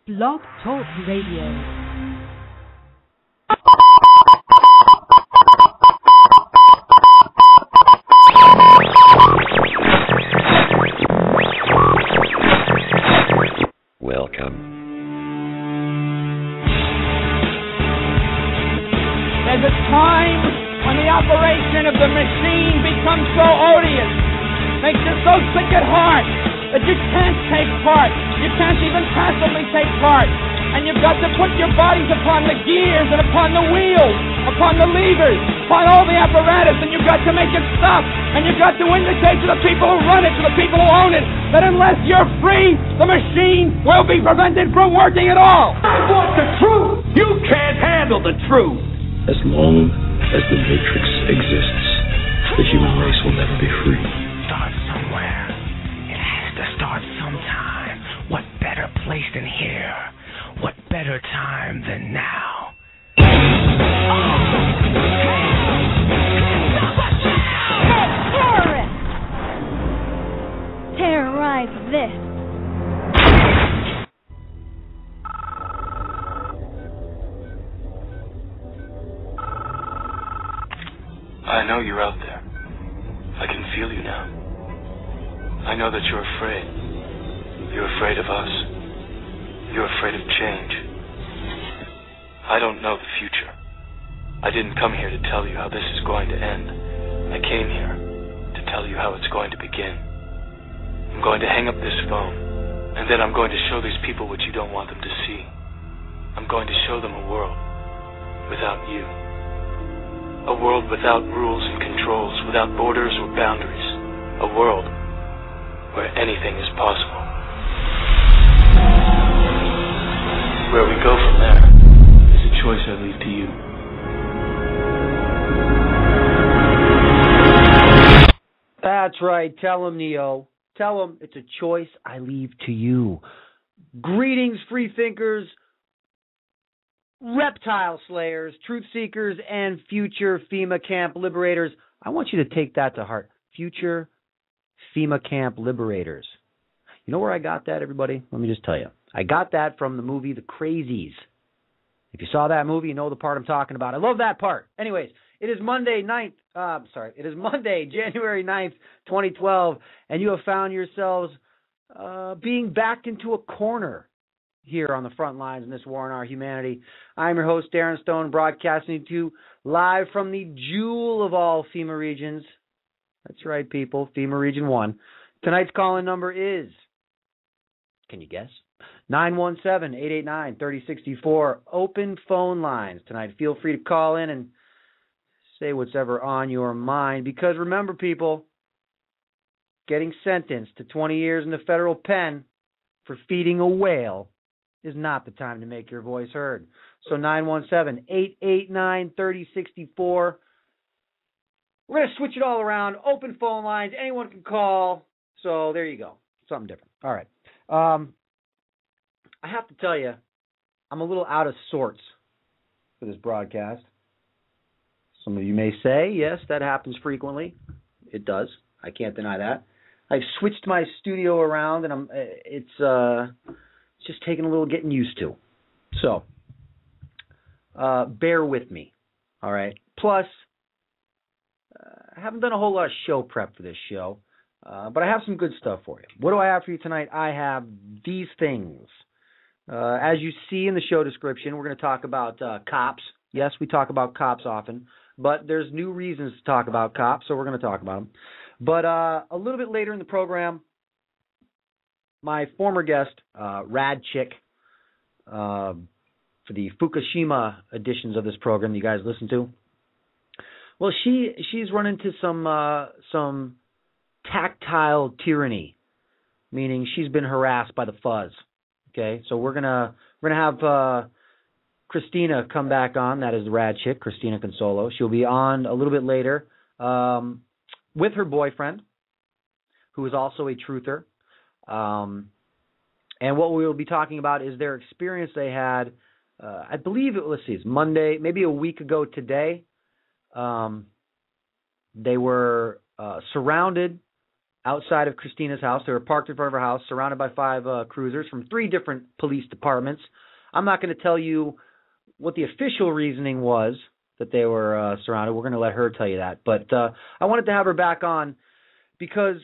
Blog Talk Radio. Welcome. There's a time when the operation of the machine becomes so odious, makes you so sick at heart that you can't take part. You can't even passively take part. And you've got to put your bodies upon the gears and upon the wheels, upon the levers, upon all the apparatus, and you've got to make it stop. And you've got to indicate to the people who run it, to the people who own it, that unless you're free, the machine will be prevented from working at all. I want the truth. You can't handle the truth. As long as the Matrix exists, the human race will never be free. Start somewhere. It has to start sometime. What better place than here? What better time than now? Terrorist! Terrorize this. I know you're out there. I can feel you now. I know that you're afraid. You're afraid of us. You're afraid of change. I don't know the future. I didn't come here to tell you how this is going to end. I came here to tell you how it's going to begin. I'm going to hang up this phone, and then I'm going to show these people what you don't want them to see. I'm going to show them a world without you. A world without rules and controls, without borders or boundaries. A world where anything is possible. Where we go from there is a choice I leave to you. That's right. Tell him, Neo. Tell him it's a choice I leave to you. Greetings, free thinkers, reptile slayers, truth seekers, and future FEMA camp liberators. I want you to take that to heart. Future FEMA camp liberators. You know where I got that, everybody? Let me just tell you. I got that from the movie The Crazies. If you saw that movie, you know the part I'm talking about. I love that part. Anyways, it is Monday, January 9th, 2012, and you have found yourselves being backed into a corner here on the front lines in this war on our humanity. I'm your host, Darren Stone, broadcasting to you live from the jewel of all FEMA regions. That's right, people, FEMA Region 1. Tonight's call-in number is, can you guess? 917-889-3064. Open phone lines tonight. Feel free to call in and say what's ever on your mind. Because remember, people, getting sentenced to 20 years in the federal pen for feeding a whale is not the time to make your voice heard. So 917-889-3064. We're going to switch it all around. Open phone lines. Anyone can call. So there you go. Something different. All right. I have to tell you, I'm a little out of sorts for this broadcast. Some of you may say, yes, that happens frequently. It does. I can't deny that. I've switched my studio around, and it's just taking a little getting used to. So, bear with me, all right? Plus, I haven't done a whole lot of show prep for this show, but I have some good stuff for you. What do I have for you tonight? I have these things. As you see in the show description, we're going to talk about cops. Yes, we talk about cops often, but there's new reasons to talk about cops, so we're going to talk about them. But a little bit later in the program, my former guest, RadChick, for the Fukushima editions of this program that you guys listen to, well, she's run into some tactile tyranny, meaning she's been harassed by the fuzz. Okay, so we're gonna have Christina come back on. That is the rad chick, Christina Consolo. She'll be on a little bit later with her boyfriend, who is also a truther. And what we will be talking about is their experience they had. I believe it's Monday, maybe a week ago today. They were surrounded outside of Christina's house. They were parked in front of her house, surrounded by 5 cruisers from 3 different police departments. I'm not going to tell you what the official reasoning was that they were surrounded. We're going to let her tell you that. But I wanted to have her back on because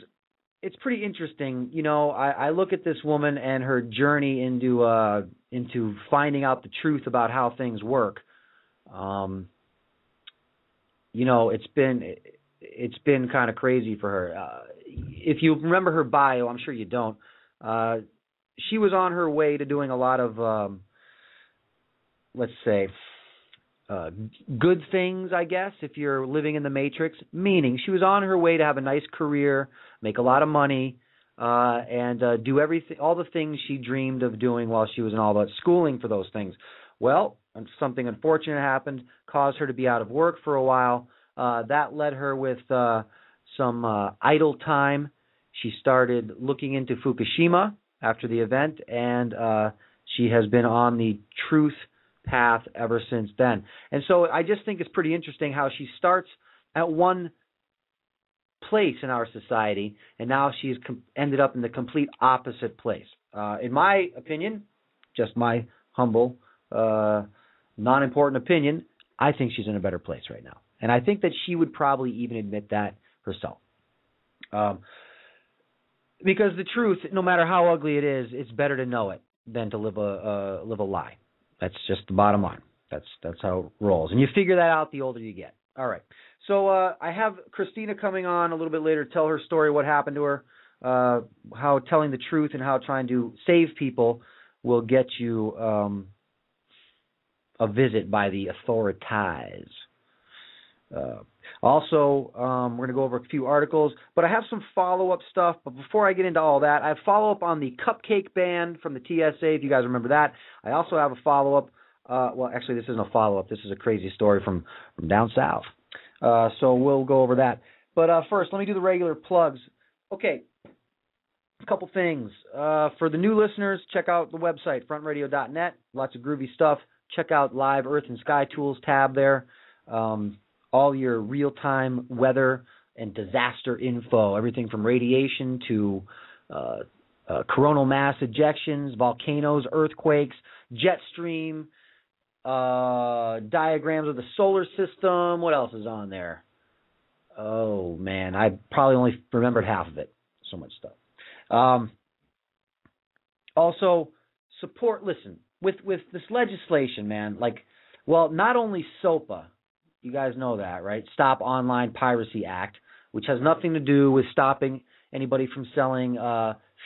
it's pretty interesting. You know, I look at this woman and her journey into finding out the truth about how things work. You know, it's been kind of crazy for her. If you remember her bio, I'm sure you don't. She was on her way to doing a lot of, let's say, good things, I guess, if you're living in the Matrix, meaning she was on her way to have a nice career, make a lot of money, and do everything, all the things she dreamed of doing while she was in all that schooling for those things. Well, something unfortunate happened, caused her to be out of work for a while. That led her with some idle time. She started looking into Fukushima after the event, and she has been on the truth path ever since then. And so I just think it's pretty interesting how she starts at one place in our society, and now she's ended up in the complete opposite place. In my opinion, just my humble, non-important opinion, I think she's in a better place right now. And I think that she would probably even admit that herself. Because the truth, no matter how ugly it is, it's better to know it than to live a lie. That's just the bottom line. That's how it rolls. And you figure that out the older you get. All right. So I have Christina coming on a little bit later to tell her story, what happened to her, how telling the truth and how trying to save people will get you a visit by the authorities. Also, we're going to go over a few articles, but I have some follow-up stuff. But before I get into all that, I have follow-up on the cupcake ban from the TSA, if you guys remember that. I also have a follow-up. Well, actually, this isn't a follow-up. This is a crazy story from down south. So we'll go over that. But first, let me do the regular plugs. Okay, a couple things. For the new listeners, check out the website, frontradio.net. Lots of groovy stuff. Check out Live Earth and Sky Tools tab there. All your real-time weather and disaster info, everything from radiation to coronal mass ejections, volcanoes, earthquakes, jet stream, diagrams of the solar system. What else is on there? Oh, man, I probably only remembered half of it. So much stuff. Also, support, listen, with this legislation, man, like, well, not only SOPA, you guys know that, right? Stop Online Piracy Act, which has nothing to do with stopping anybody from selling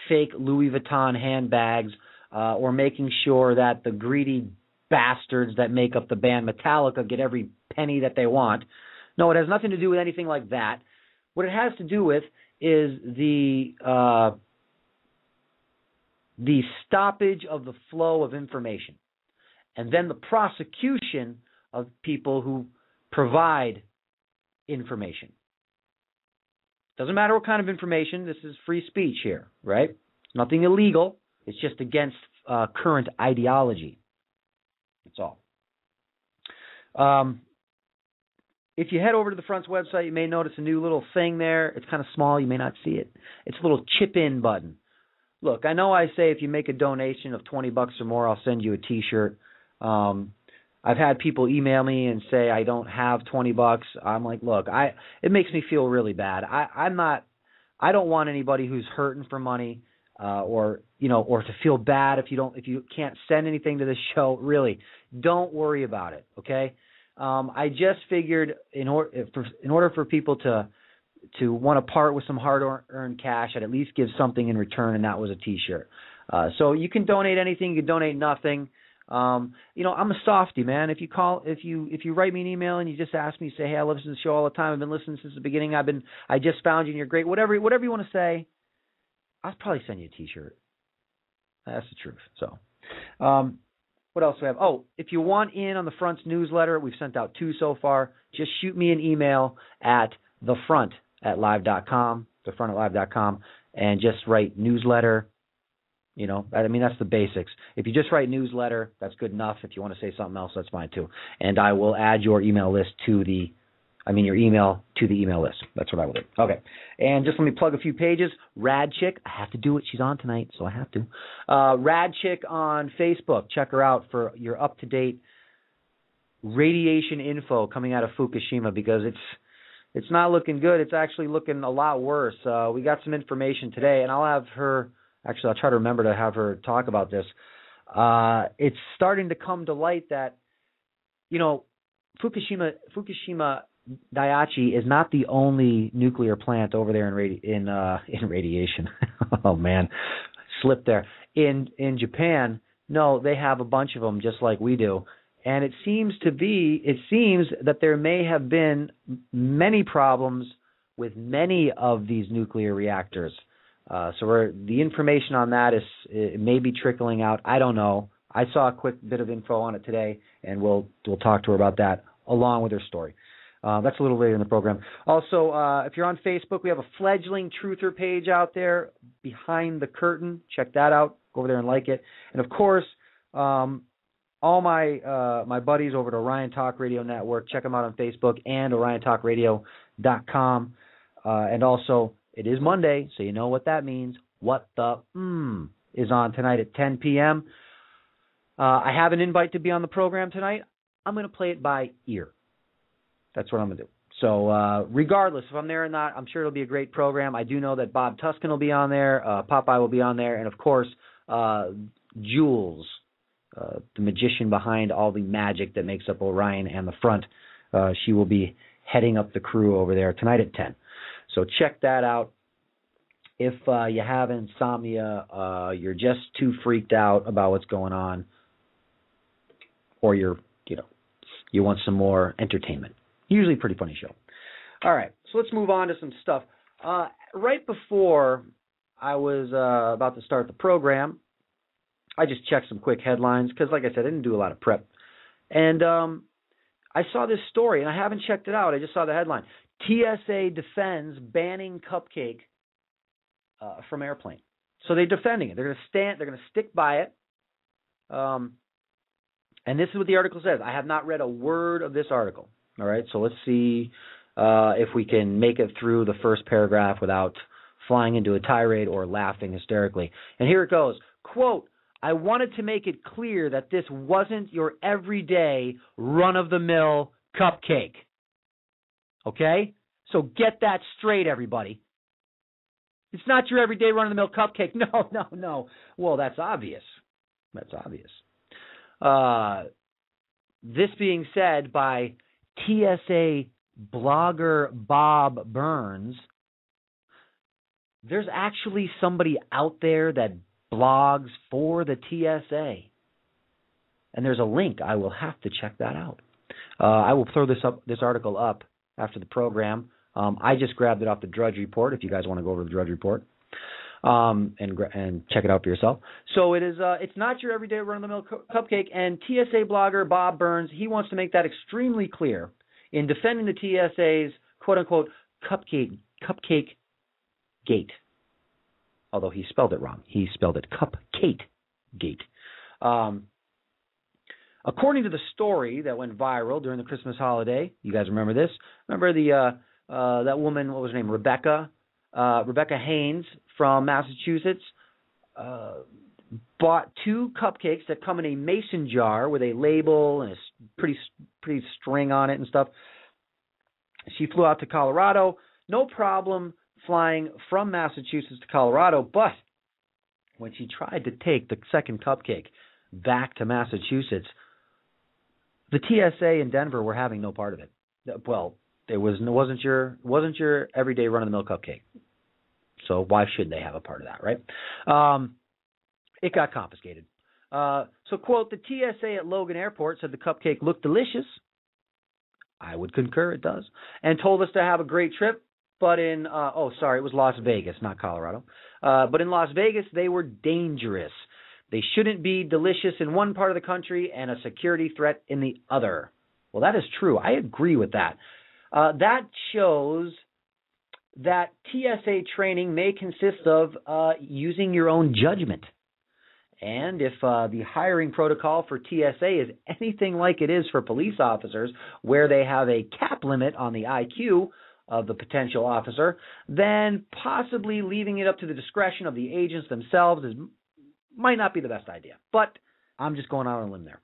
fake Louis Vuitton handbags or making sure that the greedy bastards that make up the band Metallica get every penny that they want. No, it has nothing to do with anything like that. What it has to do with is the stoppage of the flow of information, and then the prosecution of people who provide information. Doesn't matter what kind of information. This is free speech here, right? Nothing illegal. It's just against current ideology. That's all. If you head over to the Front's website, you may notice a new little thing there. It's kind of small. You may not see it. It's a little chip-in button. Look, I know I say if you make a donation of $20 or more, I'll send you a T-shirt. I've had people email me and say I don't have $20. I'm like, look, it makes me feel really bad. I don't want anybody who's hurting for money, or to feel bad if you can't send anything to this show. Really, don't worry about it. Okay. I just figured in order for people to want to part with some hard-earned cash, I'd at least give something in return, and that was a T-shirt. So you can donate anything. You can donate nothing. I'm a softie, man. If you write me an email and you just ask me, say, hey, I listen to the show all the time. I've been listening since the beginning. I just found you and you're great. Whatever you want to say, I'll probably send you a T-shirt. That's the truth. So, what else do we have? Oh, if you want in on the Front's newsletter, we've sent out 2 so far. Just shoot me an email at thefront@live.com, thefront@live.com, and just write newsletter. That's the basics. If you just write newsletter, that's good enough. If you want to say something else, that's fine too. And I will add your email list to the your email to the email list. That's what I would do. Okay. And just let me plug a few pages. RadChick, I have to do it. She's on tonight, so I have to. RadChick on Facebook. Check her out for your up-to-date radiation info coming out of Fukushima, because it's not looking good. It's actually looking a lot worse. We got some information today, and I'll have her, actually I'll try to remember to have her talk about this. It's starting to come to light that, Fukushima Daiichi is not the only nuclear plant over there in radiation. Oh man, slipped there. In Japan, no, they have a bunch of them just like we do. And it seems that there may have been many problems with many of these nuclear reactors. So the information on that it may be trickling out. I don't know. I saw a quick bit of info on it today, and we'll talk to her about that along with her story. That's a little later in the program. Also, if you're on Facebook, we have a fledgling truther page out there, Behind the Curtain. Check that out. Go over there and like it. And of course, all my buddies over at Orion Talk Radio Network, check them out on Facebook and OrionTalkRadio.com. And also, it is Monday, so you know what that means. What the is on tonight at 10 p.m. I have an invite to be on the program tonight. I'm going to play it by ear. That's what I'm going to do. So regardless if I'm there or not, I'm sure it'll be a great program. I do know that Bob Tuscan will be on there, Popeye will be on there, and of course, Jules, the magician behind all the magic that makes up Orion and the front. She will be heading up the crew over there tonight at 10. So check that out. If you have insomnia, you're just too freaked out about what's going on, or you want some more entertainment. Usually a pretty funny show. All right, so let's move on to some stuff. Right before I was about to start the program, I just checked some quick headlines because, like I said, I didn't do a lot of prep. And I saw this story, and I haven't checked it out. I just saw the headline. TSA defends banning cupcake from airplane. So they're defending it. They're going to stick by it. And this is what the article says. I have not read a word of this article. All right, so let's see if we can make it through the first paragraph without flying into a tirade or laughing hysterically. And here it goes. Quote, I wanted to make it clear that this wasn't your everyday run-of-the-mill cupcake. Okay? So get that straight, everybody. It's not your everyday run-of-the-mill cupcake. No. Well, that's obvious. This being said by TSA blogger Bob Burns, there's actually somebody out there that blogs for the TSA. And there's a link. I will have to check that out. I will throw this article up after the program. I just grabbed it off the Drudge Report, if you guys want to go over to the Drudge Report and check it out for yourself. So it's not your everyday run-of-the-mill cupcake, and TSA blogger Bob Burns, he wants to make that extremely clear in defending the TSA's quote-unquote cupcake gate. Although he spelled it wrong. He spelled it cupcake gate. According to the story that went viral during the Christmas holiday, you guys remember this? Remember that woman, what was her name, Rebecca Haynes from Massachusetts, bought 2 cupcakes that come in a mason jar with a label and a pretty string on it and stuff. She flew out to Colorado, no problem flying from Massachusetts to Colorado, but when she tried to take the second cupcake back to Massachusetts, the TSA in Denver were having no part of it. Well, it wasn't your everyday run-of-the-mill cupcake. So why should they have a part of that, right? It got confiscated. So, quote, the TSA at Logan Airport said the cupcake looked delicious. I would concur, it does. And told us to have a great trip. But it was Las Vegas, not Colorado. But in Las Vegas, they were dangerous. They shouldn't be delicious in one part of the country and a security threat in the other. Well, that is true. I agree with that. That shows that TSA training may consist of using your own judgment. And if the hiring protocol for TSA is anything like it is for police officers, where they have a cap limit on the IQ of the potential officer, then possibly leaving it up to the discretion of the agents themselves might not be the best idea. But I'm just going out on a limb there.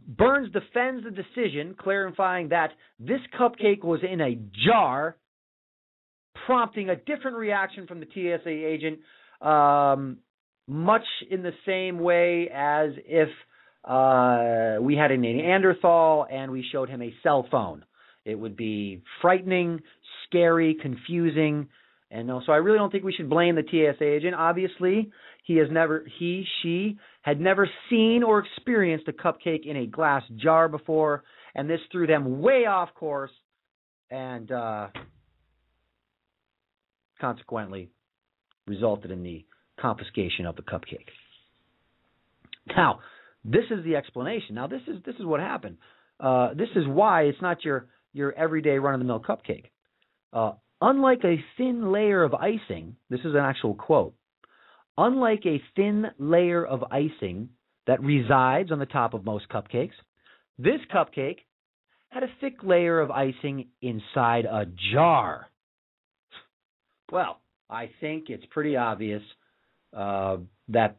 Burns defends the decision, clarifying that this cupcake was in a jar, prompting a different reaction from the TSA agent, much in the same way as if we had a Neanderthal and we showed him a cell phone. It would be frightening, scary, confusing, and no. So I really don't think we should blame the TSA agent. Obviously, she had never seen or experienced a cupcake in a glass jar before, and this threw them way off course, and consequently resulted in the confiscation of the cupcake. Now, this is the explanation. Now, this is what happened. This is why it's not your everyday run-of-the-mill cupcake. Unlike a thin layer of icing, this is an actual quote, unlike a thin layer of icing that resides on the top of most cupcakes, this cupcake had a thick layer of icing inside a jar. Well, I think it's pretty obvious that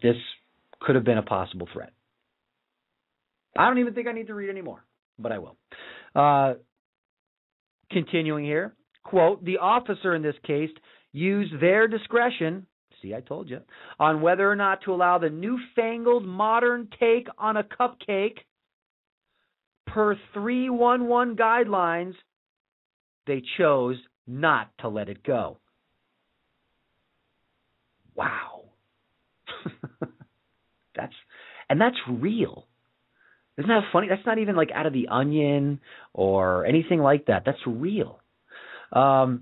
this could have been a possible threat. I don't even think I need to read anymore, but I will. Continuing here, quote, the officer in this case used their discretion, see, I told you, on whether or not to allow the newfangled modern take on a cupcake. Per 311 guidelines, they chose not to let it go. Wow. That's real. Isn't that funny? That's not even like out of The Onion or anything like that. That's real. And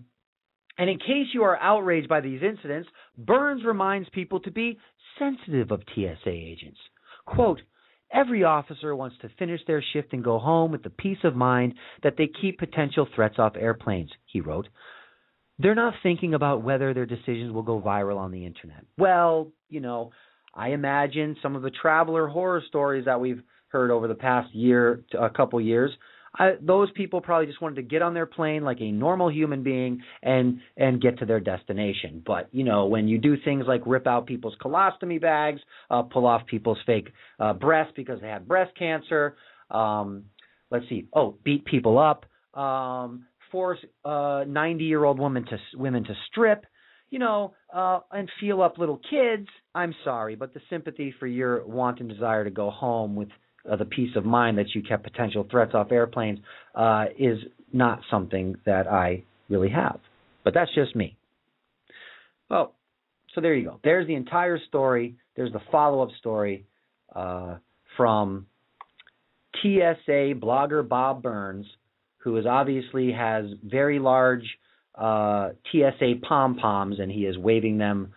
in case you are outraged by these incidents, Burns reminds people to be sensitive of TSA agents. Quote, every officer wants to finish their shift and go home with the peace of mind that they keep potential threats off airplanes, he wrote. They're not thinking about whether their decisions will go viral on the internet. Well, I imagine some of the traveler horror stories that we've heard over the past year, a couple years, those people probably just wanted to get on their plane like a normal human being and get to their destination. But, when you do things like rip out people's colostomy bags, pull off people's fake breasts because they have breast cancer, beat people up, force 90-year-old women to strip, and feel up little kids, I'm sorry, but the sympathy for your want and desire to go home with the peace of mind that you kept potential threats off airplanes is not something that I really have. But that's just me. Well, so there you go. There's the entire story. There's the follow-up story from TSA blogger Bob Burns, who obviously has very large TSA pom-poms, and he is waving them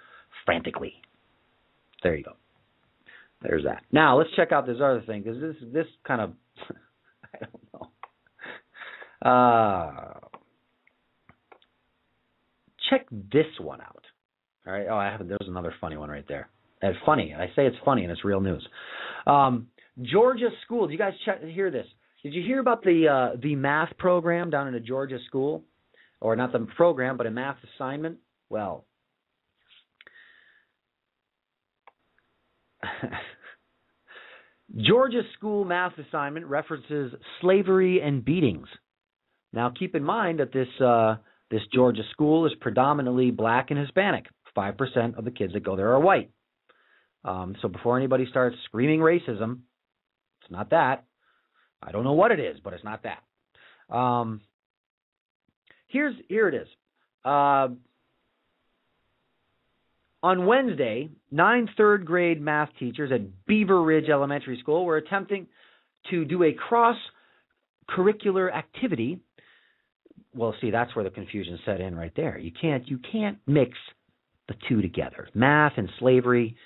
frantically. There you go. There's that. Now, let's check out this other thing, because this kind of, I don't know. Check this one out. All right. Oh, there's another funny one right there. It's funny. I say it's funny, and it's real news. Georgia school. Did you guys hear this? Did you hear about the math program down in a Georgia school? Or not the program, but a math assignment? Well, Georgia school math assignment references slavery and beatings. Now, keep in mind that this Georgia school is predominantly black and Hispanic. 5% of the kids that go there are white. So before anybody starts screaming racism, it's not that. I don't know what it is, but it's not that. Here it is. On Wednesday, 9 third-grade math teachers at Beaver Ridge Elementary School were attempting to do a cross-curricular activity. Well, see, that's where the confusion set in right there. You can't mix the two together. Math and slavery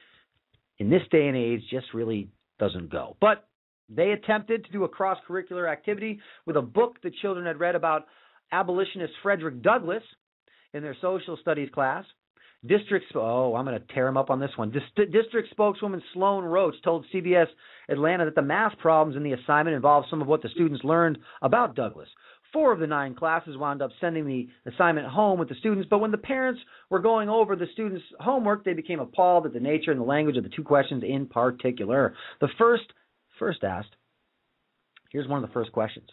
in this day and age just really doesn't go. But they attempted to do a cross-curricular activity with a book the children had read about abolitionist Frederick Douglass in their social studies class. I'm going to tear him up on this one. District spokeswoman Sloan Roach told CBS Atlanta that the math problems in the assignment involved some of what the students learned about Douglas. 4 of the 9 classes wound up sending the assignment home with the students, but when the parents were going over the students' homework, they became appalled at the nature and the language of the 2 questions in particular. The first asked, here's one of the first questions.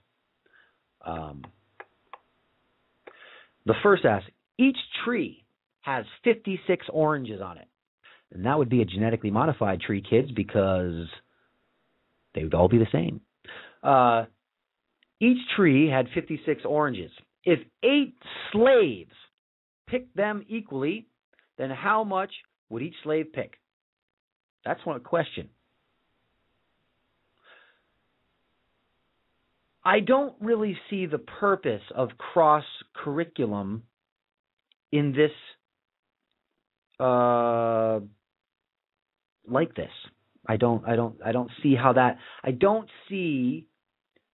The first asked, each tree has 56 oranges on it. And that would be a genetically modified tree, kids, because they would all be the same. Each tree had 56 oranges. If 8 slaves picked them equally, then how much would each slave pick? That's one question. I don't really see the purpose of cross-curriculum in this like this. I don't see how that. I don't see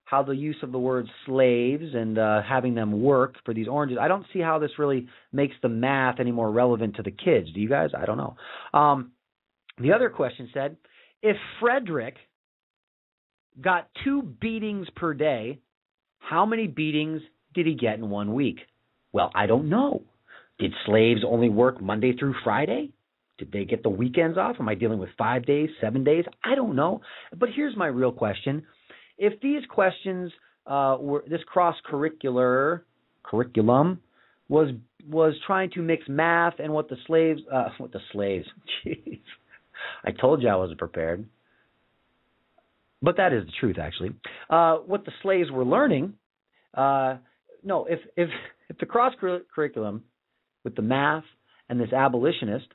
how the use of the word slaves and having them work for these oranges. I don't see how this really makes the math any more relevant to the kids. Do you guys? I don't know. The other question said, if Frederick got 2 beatings per day, how many beatings did he get in 1 week? Well, I don't know. Did slaves only work Monday through Friday? Did they get the weekends off? Am I dealing with 5 days, 7 days? I don't know. But here's my real question. If these questions were this cross-curricular curriculum was trying to mix math and what the slaves, jeez, I told you I wasn't prepared. But that is the truth, actually. What the slaves were learning, if the cross-curriculum with the math and this abolitionist,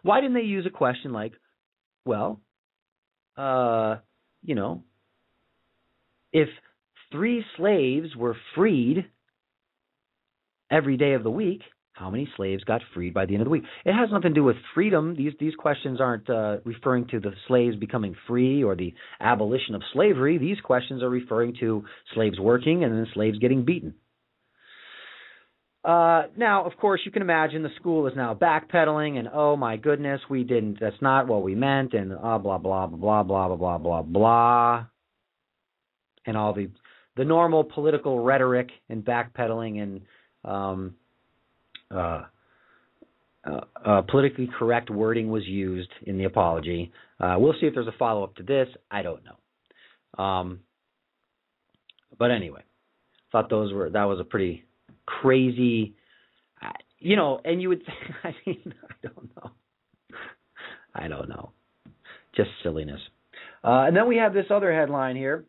why didn't they use a question like, well, if 3 slaves were freed every day of the week, how many slaves got freed by the end of the week? It has nothing to do with freedom. These questions aren't referring to the slaves becoming free or the abolition of slavery. These questions are referring to slaves working and then slaves getting beaten. Now, of course, you can imagine the school is now backpedaling and, oh, my goodness, that's not what we meant, and blah, blah, blah, blah, blah, blah, blah, blah, blah, and all the normal political rhetoric and backpedaling and politically correct wording was used in the apology. We'll see if there's a follow-up to this. I don't know. But anyway, thought that was a pretty crazy, and you would think, I don't know. Just silliness. And then we have this other headline here.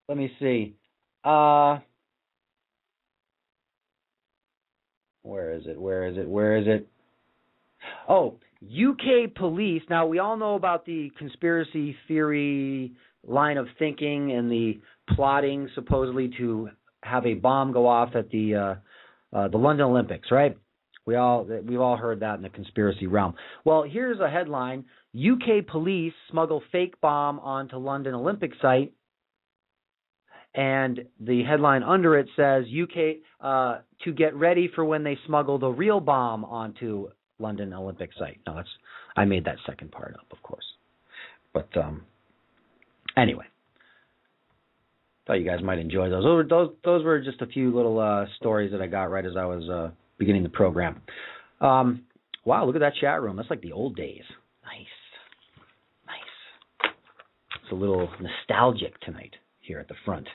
Let me see. Where is it? Oh, UK police. Now, we all know about the conspiracy theory line of thinking and the plotting supposedly to have a bomb go off at the London Olympics, right? We've all heard that in the conspiracy realm. Well, here's a headline: UK police smuggle fake bomb onto London Olympic site. And the headline under it says, UK to get ready for when they smuggle the real bomb onto London Olympic site. No, I made that second part up, of course. But anyway, thought you guys might enjoy those. Those were just a few little stories that I got right as I was beginning the program. Wow, look at that chat room. That's like the old days. Nice. It's a little nostalgic tonight here at the front.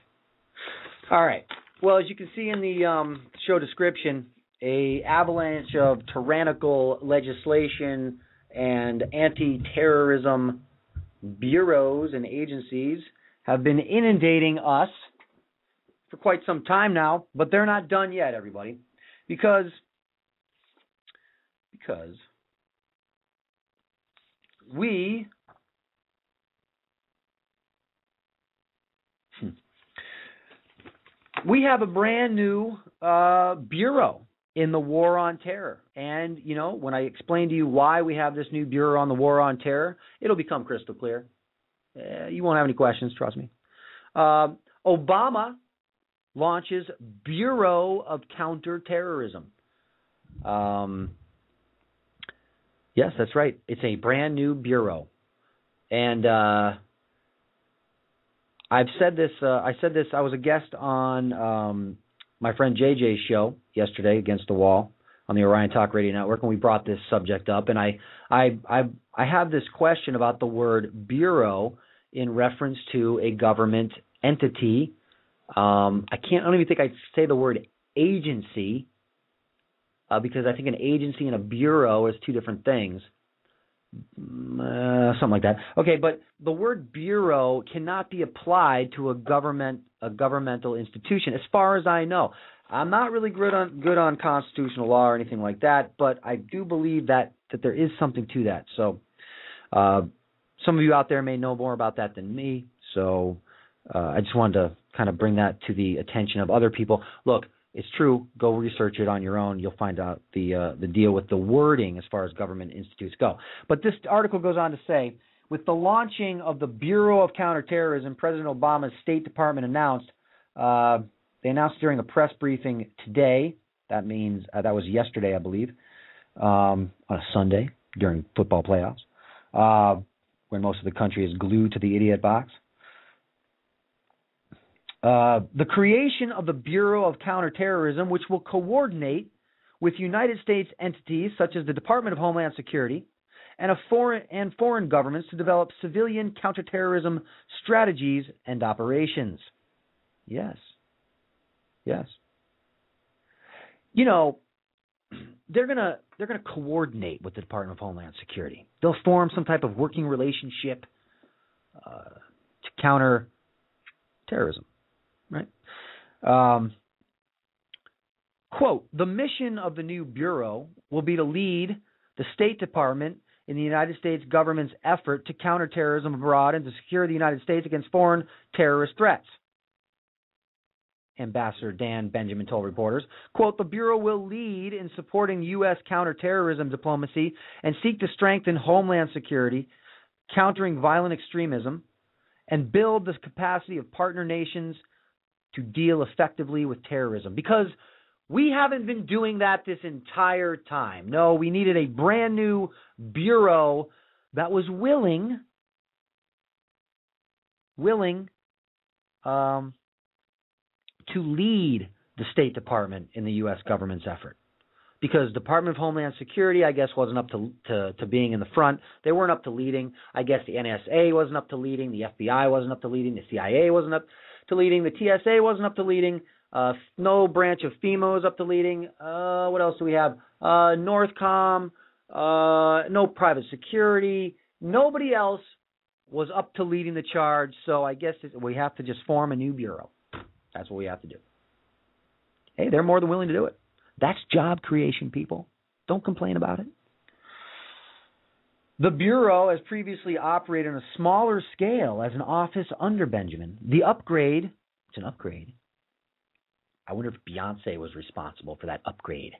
All right. Well, as you can see in the show description, a avalanche of tyrannical legislation and anti-terrorism bureaus and agencies have been inundating us for quite some time now, but they're not done yet, everybody, because we have a brand new bureau in the war on terror. And, when I explain to you why we have this new bureau on the war on terror, it'll become crystal clear. You won't have any questions, trust me. Obama launches Bureau of Counterterrorism. Yes, that's right. It's a brand new bureau. And I've said this. I was a guest on my friend JJ's show yesterday, Against the Wall, on the Orion Talk Radio Network, and we brought this subject up. And I have this question about the word bureau in reference to a government entity. I don't even think I'd say the word agency, because I think an agency and a bureau is two different things. Something like that. Okay, but the word bureau cannot be applied to a governmental institution, as far as I know. I'm not really good on constitutional law or anything like that, but I do believe that there is something to that. So some of you out there may know more about that than me. So I just wanted to kind of bring that to the attention of other people. Look, it's true. Go research it on your own. You'll find out the deal with the wording as far as government institutes go. But this article goes on to say, with the launching of the Bureau of Counterterrorism, President Obama's State Department announced, they announced during a press briefing today, that means that was yesterday, I believe, on a Sunday during football playoffs, when most of the country is glued to the idiot box. The creation of the Bureau of Counterterrorism, which will coordinate with United States entities such as the Department of Homeland Security and foreign governments to develop civilian counterterrorism strategies and operations. Yes. You know, they're gonna coordinate with the Department of Homeland Security. They'll form some type of working relationship to counter terrorism. Right. Quote, the mission of the new Bureau will be to lead the State Department in the United States government's effort to counter terrorism abroad and to secure the United States against foreign terrorist threats. Ambassador Dan Benjamin told reporters, quote, the Bureau will lead in supporting U.S. counterterrorism diplomacy and seek to strengthen homeland security, countering violent extremism, and build the capacity of partner nations to deal effectively with terrorism. Because we haven't been doing that this entire time. No, we needed a brand new bureau that was willing to lead the State Department in the U.S. government's effort. Because Department of Homeland Security, I guess, wasn't up to being in the front. They weren't up to leading. I guess the NSA wasn't up to leading. The FBI wasn't up to leading. The CIA wasn't up to leading. The TSA wasn't up to leading. No branch of FEMA was up to leading. What else do we have? Northcom. No private security. Nobody else was up to leading the charge. So I guess we have to just form a new bureau. That's what we have to do. Hey, they're more than willing to do it. That's job creation, people. Don't complain about it. The Bureau has previously operated on a smaller scale as an office under Benjamin. The upgrade, it's an upgrade. I wonder if Beyonce was responsible for that upgrade.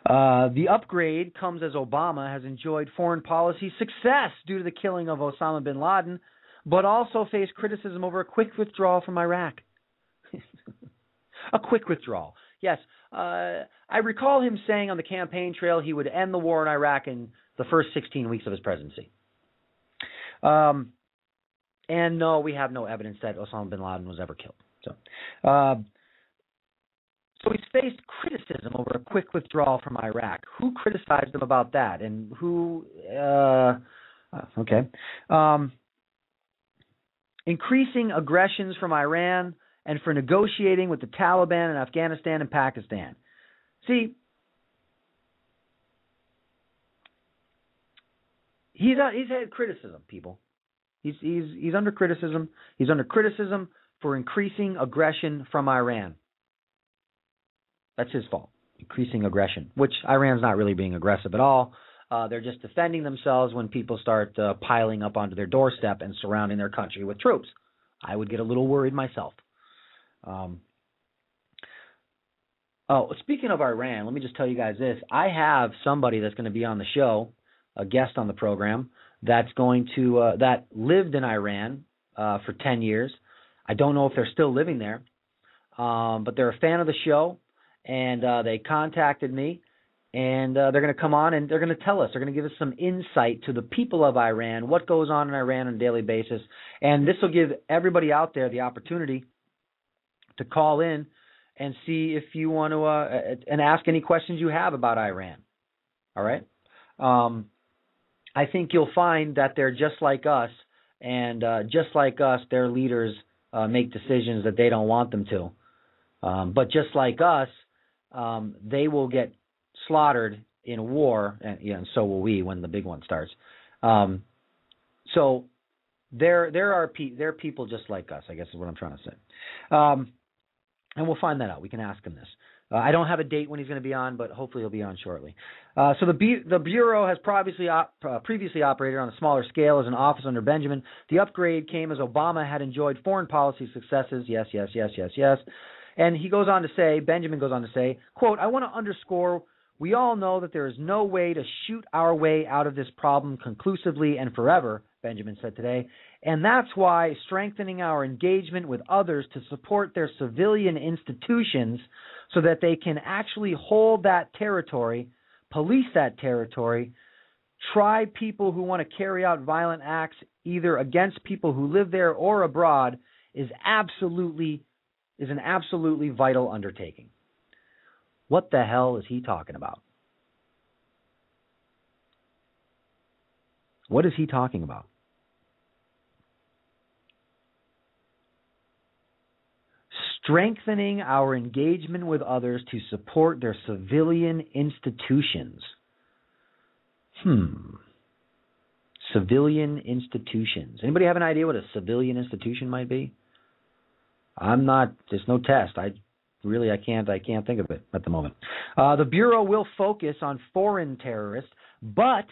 The upgrade comes as Obama has enjoyed foreign policy success due to the killing of Osama bin Laden, but also faced criticism over a quick withdrawal from Iraq. A quick withdrawal. Yes, I recall him saying on the campaign trail he would end the war in Iraq in the first 16 weeks of his presidency. And no, we have no evidence that Osama bin Laden was ever killed. So he's faced criticism over a quick withdrawal from Iraq. Who criticized him about that? And who? Okay. Increasing aggressions from Iran and for negotiating with the Taliban in Afghanistan and Pakistan. See, he's had criticism, people. He's under criticism. He's under criticism for increasing aggression from Iran. That's his fault, increasing aggression, which Iran's not really being aggressive at all. They're just defending themselves when people start piling up onto their doorstep and surrounding their country with troops. I would get a little worried myself. Speaking of Iran, let me just tell you guys this. I have somebody that's going to be on the show, a guest on the program, that's going to that lived in Iran for 10 years. I don't know if they're still living there, but they're a fan of the show, and they contacted me, And they're going to come on and they're going to tell us. They're going to give us some insight to the people of Iran, what goes on in Iran on a daily basis. And this will give everybody out there the opportunity to call in and see if you want to and ask any questions you have about Iran. All right? I think you'll find that they're just like us, and just like us, their leaders make decisions that they don't want them to. But just like us, they will get slaughtered in war, and so will we when the big one starts. So they're people just like us, I guess is what I'm trying to say. And we'll find that out. We can ask him this. I don't have a date when he's going to be on, but hopefully he'll be on shortly. So the Bureau has previously operated on a smaller scale as an office under Benjamin. The upgrade came as Obama had enjoyed foreign policy successes. Yes. And Benjamin goes on to say, quote, I want to underscore, we all know that there is no way to shoot our way out of this problem conclusively and forever, Benjamin said today. And that's why strengthening our engagement with others to support their civilian institutions so that they can actually hold that territory, police that territory, try people who want to carry out violent acts either against people who live there or abroad is an absolutely vital undertaking. What the hell is he talking about? What is he talking about? Strengthening our engagement with others to support their civilian institutions. Civilian institutions. Anybody have an idea what a civilian institution might be? There's no test. I can't think of it at the moment. The Bureau will focus on foreign terrorists, but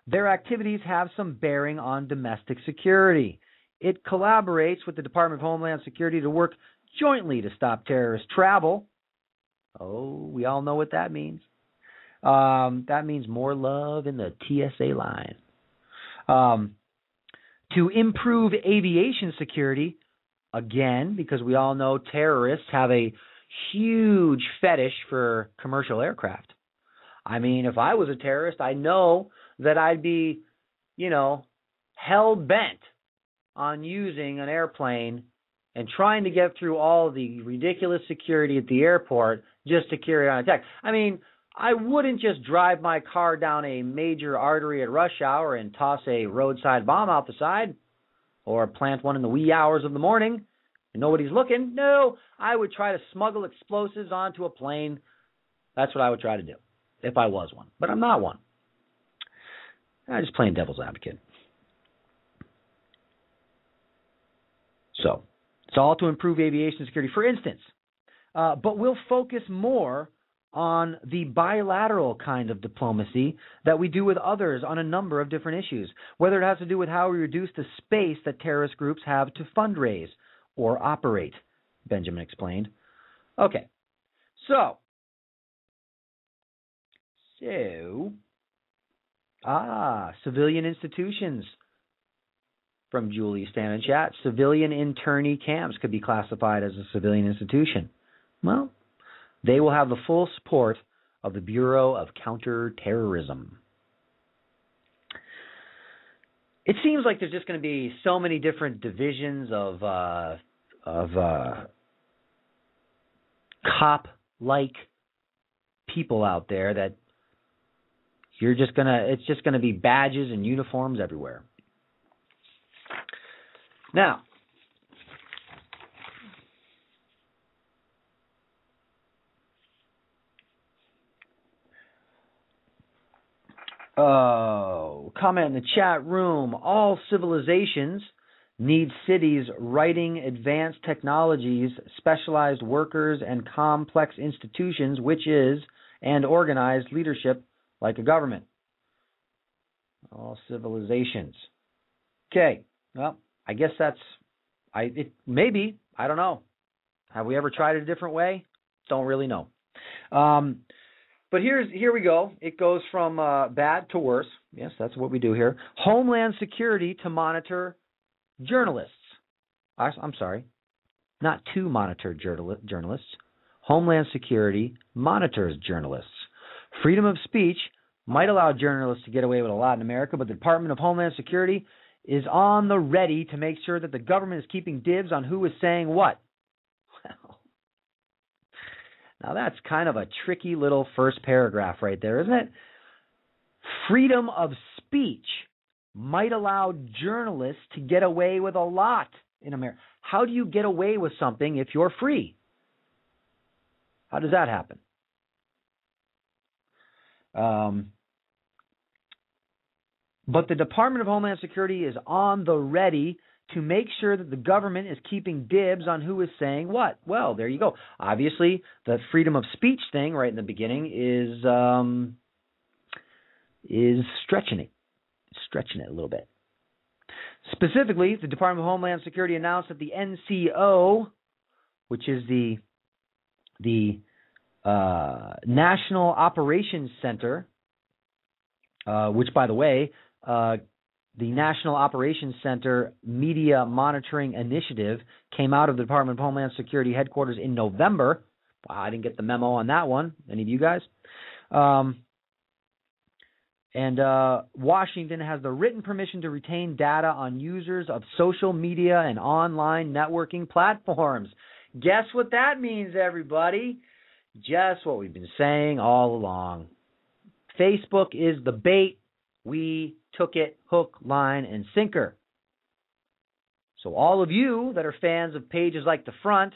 their activities have some bearing on domestic security. It collaborates with the Department of Homeland Security to work jointly to stop terrorist travel. Oh, we all know what that means. That means more love in the TSA line. To improve aviation security, again, because we all know terrorists have a huge fetish for commercial aircraft. I mean, if I was a terrorist, I know that I'd be, hell-bent on using an airplane and trying to get through all the ridiculous security at the airport just to carry out an attack. I mean, I wouldn't just drive my car down a major artery at rush hour and toss a roadside bomb out the side or plant one in the wee hours of the morning and nobody's looking. No, I would try to smuggle explosives onto a plane. That's what I would try to do if I was one. But I'm not one. I'm just playing devil's advocate. So, it's all to improve aviation security, for instance. But we'll focus more on the bilateral kind of diplomacy that we do with others on a number of different issues, whether it has to do with how we reduce the space that terrorist groups have to fundraise or operate, Benjamin explained. Okay, so civilian institutions. From Julie Stan in chat, civilian internee camps could be classified as a civilian institution. Well, they will have the full support of the Bureau of Counterterrorism. It seems like there's just going to be so many different divisions of cop-like people out there that it's just gonna be badges and uniforms everywhere. Now, comment in the chat room. All civilizations need cities writing advanced technologies, specialized workers, and complex institutions, which is, and organized leadership like a government. All civilizations. Okay, well, I guess maybe, I don't know. Have we ever tried it a different way? Don't really know. But here we go. It goes from bad to worse. Yes, that's what we do here. Homeland Security to monitor journalists. I'm sorry, not to monitor journalists. Homeland Security monitors journalists. Freedom of speech might allow journalists to get away with a lot in America, but the Department of Homeland Security is on the ready to make sure that the government is keeping dibs on who is saying what. Well, now that's kind of a tricky little first paragraph right there, isn't it? Freedom of speech might allow journalists to get away with a lot in America. How do you get away with something if you're free? How does that happen? But the Department of Homeland Security is on the ready to make sure that the government is keeping dibs on who is saying what. Well, there you go. Obviously, the freedom of speech thing right in the beginning is stretching it a little bit. Specifically, the Department of Homeland Security announced that the NCO, which is the National Operations Center, which, by the way, the National Operations Center Media Monitoring Initiative came out of the Department of Homeland Security headquarters in November. Wow, I didn't get the memo on that one. Any of you guys? And Washington has the written permission to retain data on users of social media and online networking platforms. Guess what that means, everybody? Just what we've been saying all along. Facebook is the bait. We took it hook, line, and sinker. So all of you that are fans of pages like The Front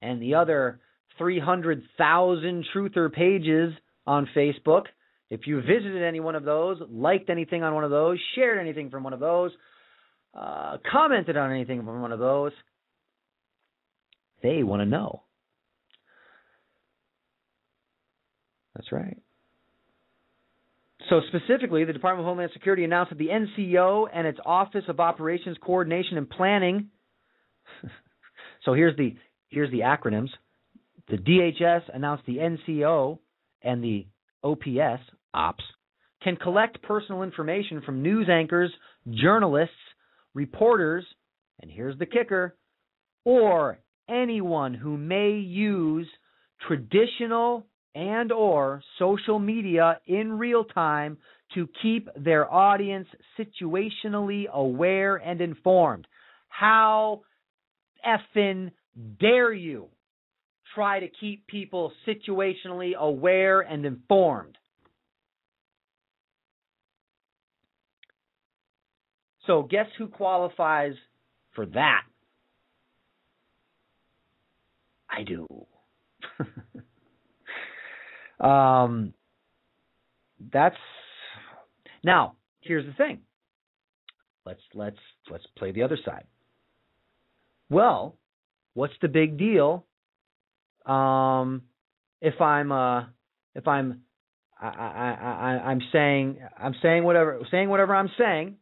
and the other 300,000 truther pages on Facebook, if you visited any one of those, liked anything on one of those, shared anything from one of those, commented on anything from one of those, they want to know. That's right. So specifically, the Department of Homeland Security announced that the NCO and its Office of Operations Coordination and Planning. So here's the acronyms. The DHS announced the NCO and the OPS, Ops, can collect personal information from news anchors, journalists, reporters, and here's the kicker, or anyone who may use traditional and or social media in real time to keep their audience situationally aware and informed. How effing dare you try to keep people situationally aware and informed? So guess who qualifies for that? I do. That's now. Here's the thing. Let's play the other side. Well, what's the big deal? If I'm saying whatever I'm saying,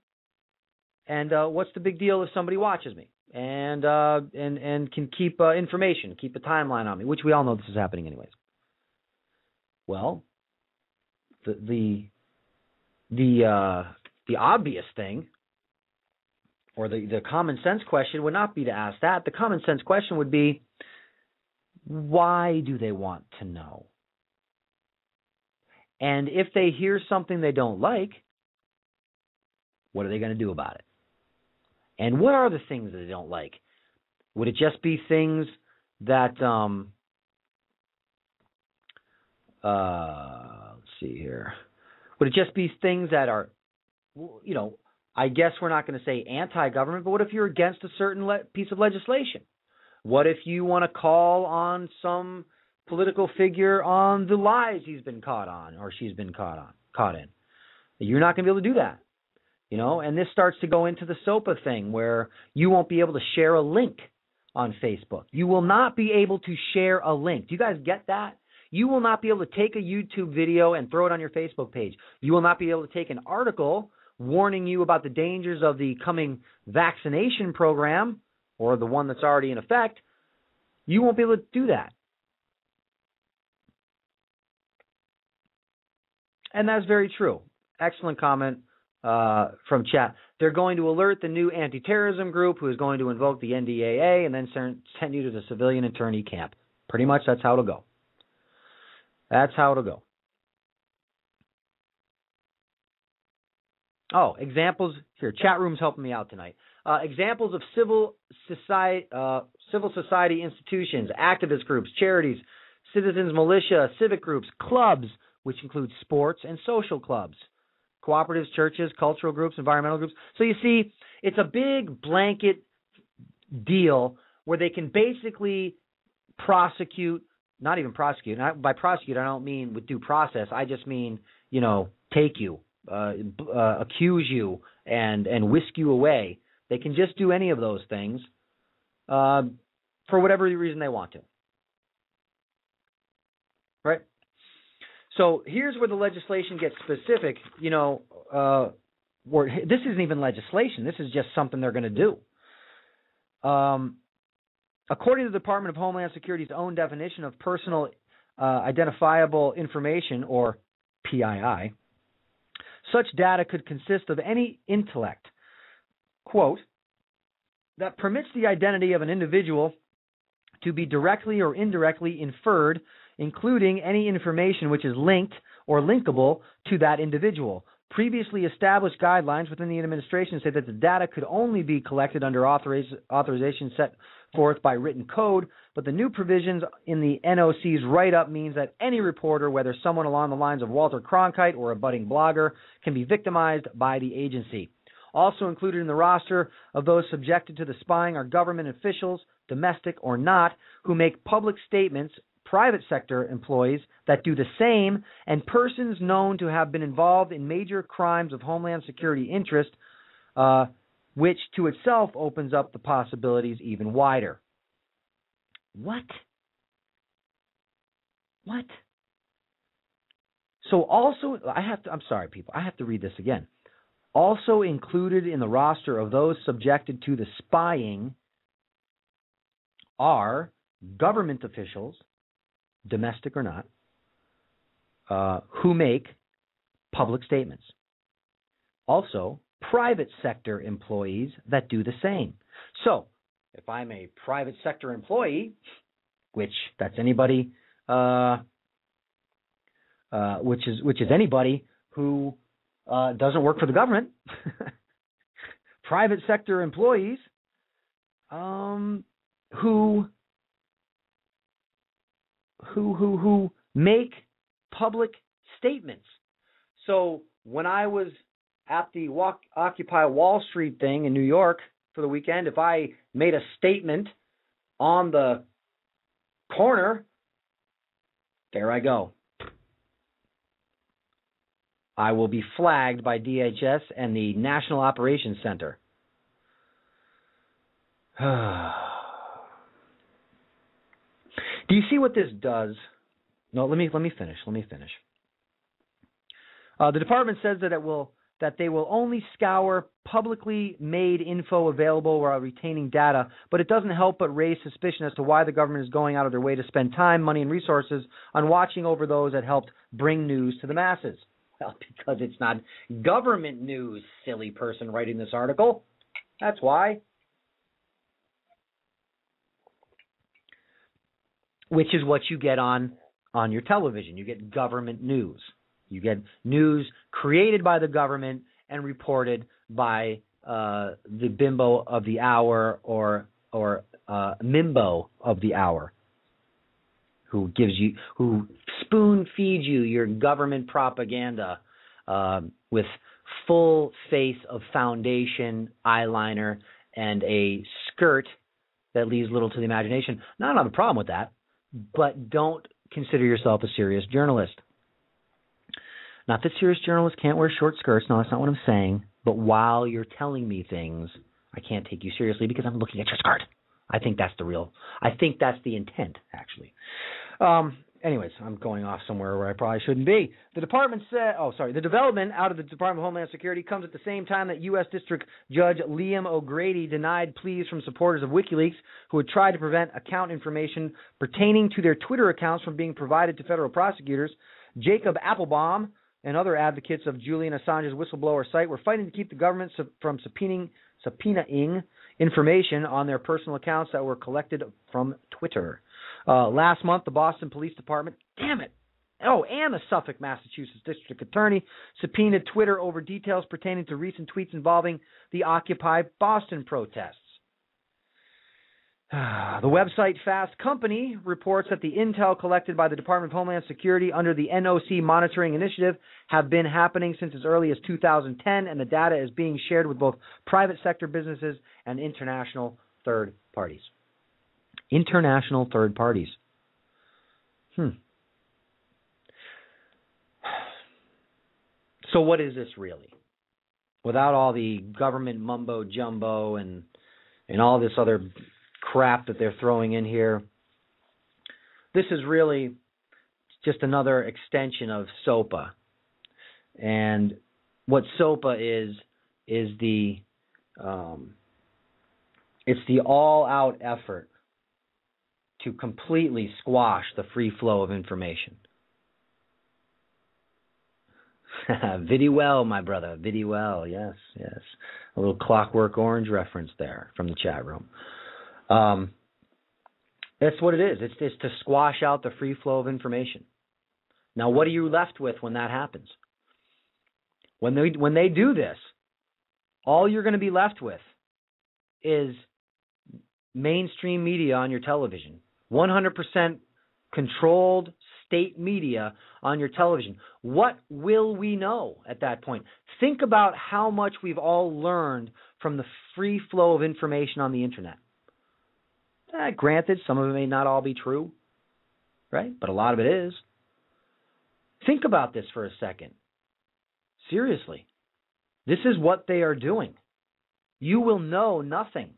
and what's the big deal if somebody watches me and can keep information, keep a timeline on me, which we all know this is happening anyways. Well, the obvious thing, or the common sense question would not be to ask that. The common sense question would be, why do they want to know? And if they hear something they don't like, what are they going to do about it? And what are the things that they don't like? Would it just be things that let's see here. Would it just be things that are, I guess we're not going to say anti-government, but what if you're against a certain piece of legislation? What if you want to call on some political figure on the lies he's been caught on or she's been caught in? You're not going to be able to do that. And this starts to go into the SOPA thing where you won't be able to share a link on Facebook. You will not be able to share a link. Do you guys get that? You will not be able to take a YouTube video and throw it on your Facebook page. You will not be able to take an article warning you about the dangers of the coming vaccination program or the one that's already in effect. You won't be able to do that. And that's very true. Excellent comment from chat. They're going to alert the new anti-terrorism group who is going to invoke the NDAA and then send you to the civilian internee camp. Pretty much that's how it'll go. That's how it'll go. Oh, examples here. Chat room's helping me out tonight. Examples of civil society institutions, activist groups, charities, citizens militia, civic groups, clubs, which include sports and social clubs, cooperatives, churches, cultural groups, environmental groups. So you see, it's a big blanket deal where they can basically prosecute, not even prosecute. By prosecute, I don't mean with due process. I just mean, take you. Accuse you and whisk you away. They can just do any of those things for whatever reason they want to. Right? So here's where the legislation gets specific. This isn't even legislation. This is just something they're going to do. According to the Department of Homeland Security's own definition of personal identifiable information, or PII, such data could consist of any intellect, quote, that permits the identity of an individual to be directly or indirectly inferred, including any information which is linked or linkable to that individual. Previously established guidelines within the administration say that the data could only be collected under authorization set forth by written code, but the new provisions in the NOC's write-up means that any reporter, whether someone along the lines of Walter Cronkite or a budding blogger, can be victimized by the agency. Also included in the roster of those subjected to the spying are government officials, domestic or not, who make public statements, private sector employees that do the same, and persons known to have been involved in major crimes of Homeland Security interest, which to itself opens up the possibilities even wider. What? So also, I'm sorry, people, I have to read this again. Also included in the roster of those subjected to the spying are government officials, domestic or not, who make public statements. Also, private sector employees that do the same. So, if I'm a private sector employee, which that's anybody, which is anybody who doesn't work for the government, private sector employees who make public statements. So when I was at the Occupy Wall Street thing in New York for the weekend, if I made a statement on the corner, there I go. I will be flagged by DHS and the National Operations Center. Do you see what this does? No, let me finish. The department says that they will only scour publicly made info available while retaining data, but it doesn't help but raise suspicion as to why the government is going out of their way to spend time, money, and resources on watching over those that helped bring news to the masses. Well, because it's not government news, silly person writing this article. That's why. Which is what you get on your television. You get government news. You get news created by the government and reported by the bimbo of the hour or mimbo of the hour, who spoon feeds you your government propaganda with full face of foundation, eyeliner, and a skirt that leaves little to the imagination. Now, I don't have a problem with that, but don't consider yourself a serious journalist. Not that serious journalists can't wear short skirts. No, that's not what I'm saying. But while you're telling me things, I can't take you seriously because I'm looking at your skirt. I think that's the intent, actually. Anyways, I'm going off somewhere where I probably shouldn't be. The development out of the Department of Homeland Security comes at the same time that U.S. District Judge Liam O'Grady denied pleas from supporters of WikiLeaks who had tried to prevent account information pertaining to their Twitter accounts from being provided to federal prosecutors. Jacob Applebaum and other advocates of Julian Assange's whistleblower site were fighting to keep the government from subpoenaing information on their personal accounts that were collected from Twitter. Last month, the Boston Police Department, damn it, and the Suffolk, Massachusetts District Attorney subpoenaed Twitter over details pertaining to recent tweets involving the Occupy Boston protests. The website Fast Company reports that the intel collected by the Department of Homeland Security under the NOC monitoring initiative have been happening since as early as 2010, and the data is being shared with both private sector businesses and international third parties. International third parties. So what is this really? Without all the government mumbo jumbo and all this other crap that they're throwing in here, this is really just another extension of SOPA. And what SOPA is the it's the all-out effort to completely squash the free flow of information. Viddy well, my brother. Viddy well, yes. A little Clockwork Orange reference there from the chat room. That's what it is. It's to squash out the free flow of information. Now, what are you left with when that happens? When they do this, all you're going to be left with is mainstream media on your television. 100% controlled state media on your television. What will we know at that point? Think about how much we've all learned from the free flow of information on the internet. Granted, some of it may not all be true, right? But a lot of it is. Think about this for a second. Seriously. This is what they are doing. You will know nothing.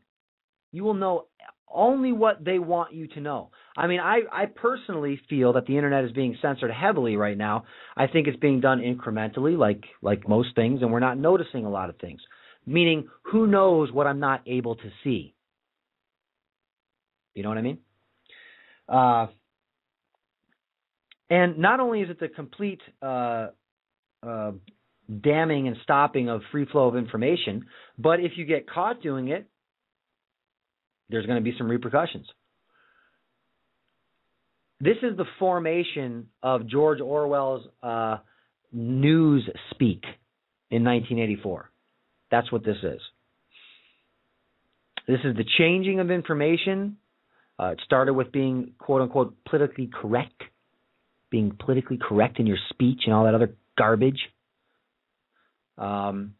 You will know only what they want you to know. I mean, I personally feel that the internet is being censored heavily right now. I think it's being done incrementally, like most things, and we're not noticing a lot of things. Meaning, who knows what I'm not able to see? You know what I mean? And not only is it the complete damming and stopping of free flow of information, but if you get caught doing it, there's going to be some repercussions. This is the formation of George Orwell's news speak in 1984. That's what this is. This is the changing of information. It started with being, quote-unquote, politically correct, being politically correct in your speech and all that other garbage. And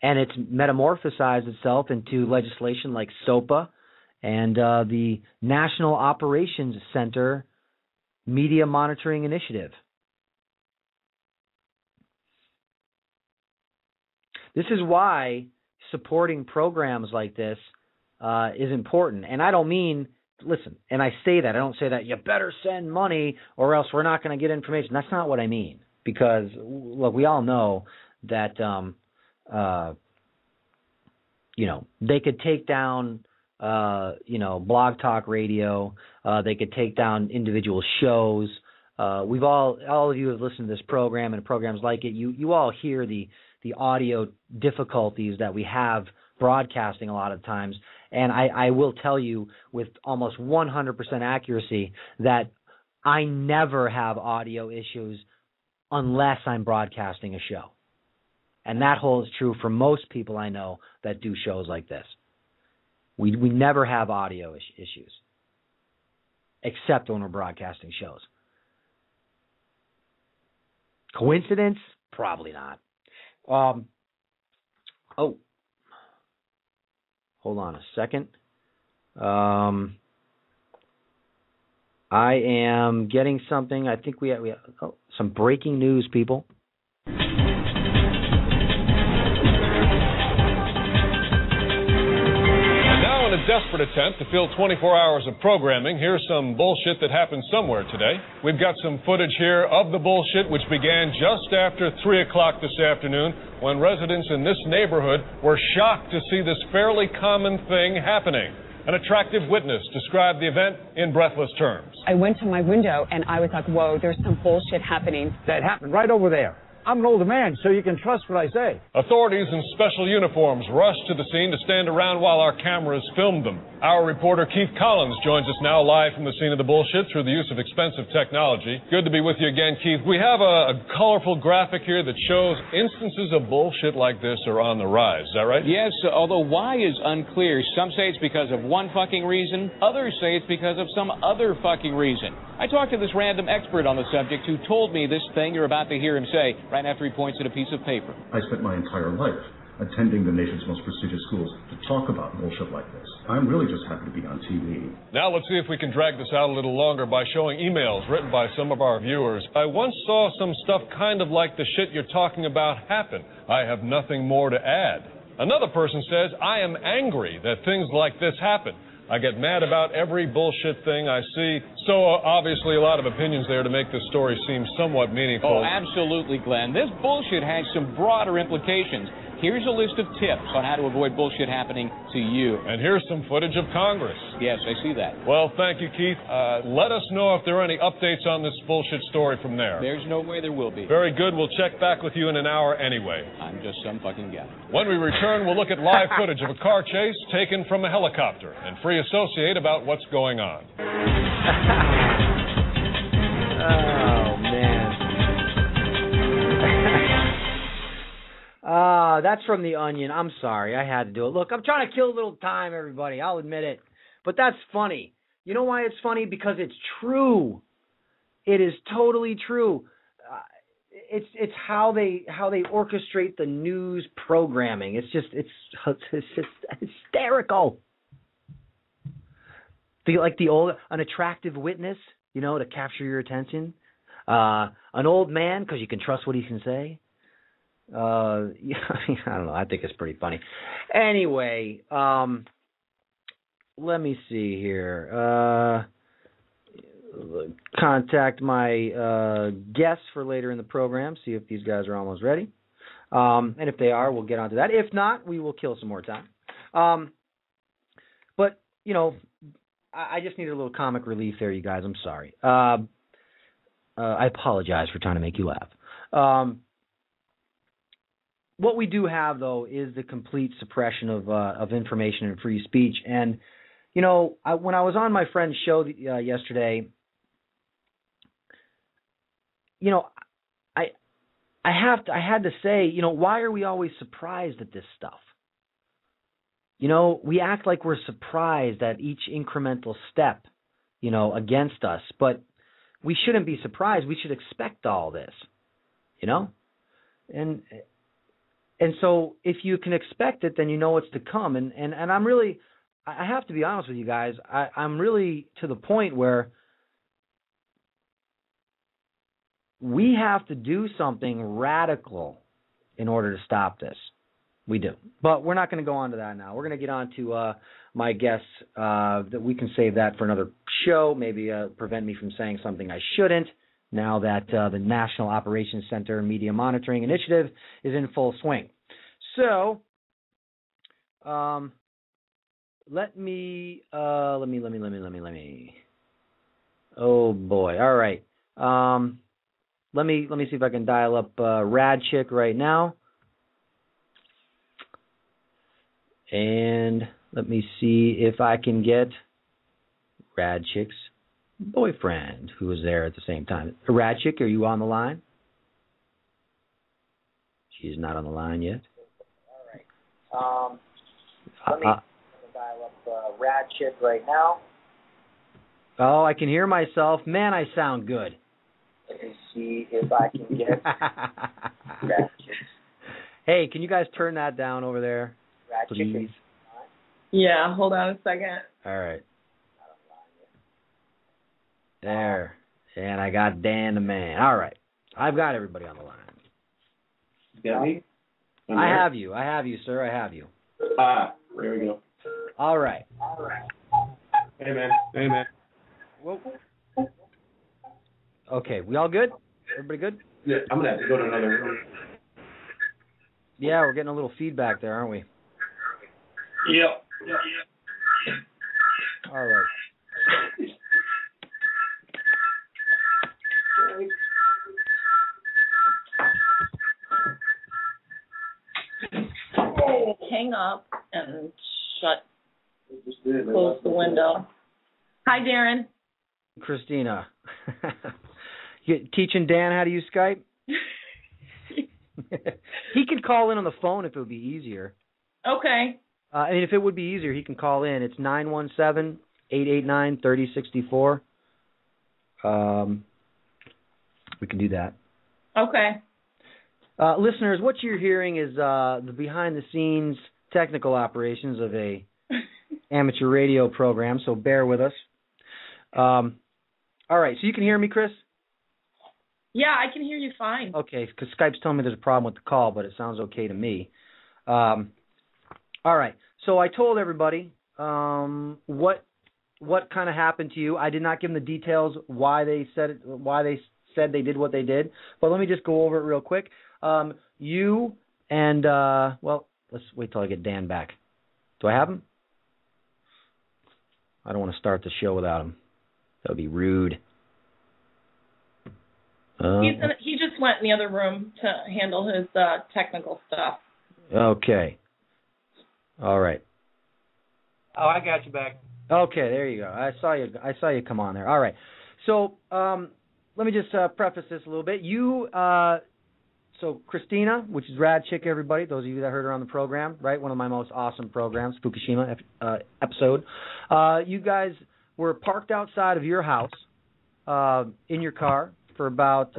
it's metamorphosized itself into legislation like SOPA and the National Operations Center Media Monitoring Initiative. This is why supporting programs like this is important. And I don't mean, listen, and I say that, I don't say that you better send money or else we're not going to get information. That's not what I mean. Because, look, we all know that, they could take down, Blog Talk Radio. They could take down individual shows. All of you have listened to this program and programs like it. You all hear the audio difficulties that we have broadcasting a lot of times. And I will tell you with almost 100% accuracy that I never have audio issues unless I'm broadcasting a show. And that holds true for most people I know that do shows like this. We never have audio issues, except when we're broadcasting shows. Coincidence? Probably not. Hold on a second. I am getting something. I think we have some breaking news, people. In a desperate attempt to fill 24 hours of programming, here's some bullshit that happened somewhere today. We've got some footage here of the bullshit, which began just after 3 o'clock this afternoon, when residents in this neighborhood were shocked to see this fairly common thing happening. An attractive witness described the event in breathless terms. I went to my window and I was like, whoa, there's some bullshit happening. That happened right over there. I'm an older man, so you can trust what I say. Authorities in special uniforms rushed to the scene to stand around while our cameras filmed them. Our reporter Keith Collins joins us now live from the scene of the bullshit through the use of expensive technology. Good to be with you again, Keith. We have a colorful graphic here that shows instances of bullshit like this are on the rise. Is that right? Yes, although why is unclear. Some say it's because of one fucking reason. Others say it's because of some other fucking reason. I talked to this random expert on the subject who told me this thing you're about to hear him say right after he points at a piece of paper. I spent my entire life attending the nation's most prestigious schools to talk about bullshit like this. I'm really just happy to be on TV. Now let's see if we can drag this out a little longer by showing emails written by some of our viewers. I once saw some stuff kind of like the shit you're talking about happen. I have nothing more to add. Another person says, I am angry that things like this happen. I get mad about every bullshit thing I see. So obviously a lot of opinions there to make this story seem somewhat meaningful. Oh, absolutely, Glenn. This bullshit has some broader implications. Here's a list of tips on how to avoid bullshit happening to you. And here's some footage of Congress. Yes, I see that. Well, thank you, Keith. Let us know if there are any updates on this bullshit story from there. There's no way there will be. Very good. We'll check back with you in an hour anyway. I'm just some fucking guy. When we return, we'll look at live footage of a car chase taken from a helicopter and free associate about what's going on. Oh, man. That's from The Onion. I'm sorry. I had to do it. Look, I'm trying to kill a little time, everybody. I'll admit it. But that's funny. You know why it's funny? Because it's true. It is totally true. It's how they orchestrate the news programming. It's just hysterical. An attractive witness, to capture your attention. An old man because you can trust what he can say. I don't know. I think it's pretty funny. Anyway, let me see here. Contact my guests for later in the program. See if these guys are almost ready. And if they are, we'll get onto that. If not, we will kill some more time. But I just needed a little comic relief there, you guys. I'm sorry. I apologize for trying to make you laugh. What we do have, though, is the complete suppression of information and free speech. And, when I was on my friend's show yesterday, I had to say, why are we always surprised at this stuff? We act like we're surprised at each incremental step, against us. But we shouldn't be surprised. We should expect all this, And so if you can expect it, then you know what's to come. And I'm really, I have to be honest with you guys, I'm really to the point where we have to do something radical in order to stop this. We do. But we're not going to go on to that now. We're going to get on to my guests, that we can save that for another show, maybe prevent me from saying something I shouldn't. Now that the National Operations Center Media Monitoring Initiative is in full swing. So, let me. Oh boy! All right. Let me see if I can dial up RadChick right now, and let me see if I can get RadChick's boyfriend, who was there at the same time. RadChick, are you on the line? She's not on the line yet. All right. Let me dial up RadChick right now. Oh, I can hear myself. Man, I sound good. Let me see if I can get RadChick. Hey, can you guys turn that down over there, please? Yeah, hold on a second. All right. There. And I got Dan the man. All right. I've got everybody on the line. You got me? I have you. I have you, sir. I have you. There we go. All right. Hey, man. Hey, man. Whoa. Okay. We all good? Everybody good? Yeah, I'm going to have to go to another room. Yeah, we're getting a little feedback there, aren't we? Yep. All right. hang up and close the window. Hi, Darren. Christina. You teaching Dan how to use Skype? He could call in on the phone if it would be easier. Okay. And if it would be easier, he can call in. It's 917-889-3064. We can do that. Okay. Listeners, what you're hearing is the behind-the-scenes technical operations of a amateur radio program, so bear with us. All right, so you can hear me, Chris? Yeah, I can hear you fine. Okay, because Skype's telling me there's a problem with the call, but it sounds okay to me. All right, so I told everybody what kind of happened to you. I did not give them the details why they said they did what they did, but let me just go over it real quick. You and well, let's wait till I get Dan back. Do I have him? I don't want to start the show without him. That would be rude. He just went in the other room to handle his technical stuff. Okay. All right. Oh, I got you back. Okay, there you go. I saw you come on there. All right. So let me just preface this a little bit. So Christina, which is RadChick, everybody, those of you that heard her on the program, right? One of my most awesome programs, Fukushima episode. You guys were parked outside of your house in your car for about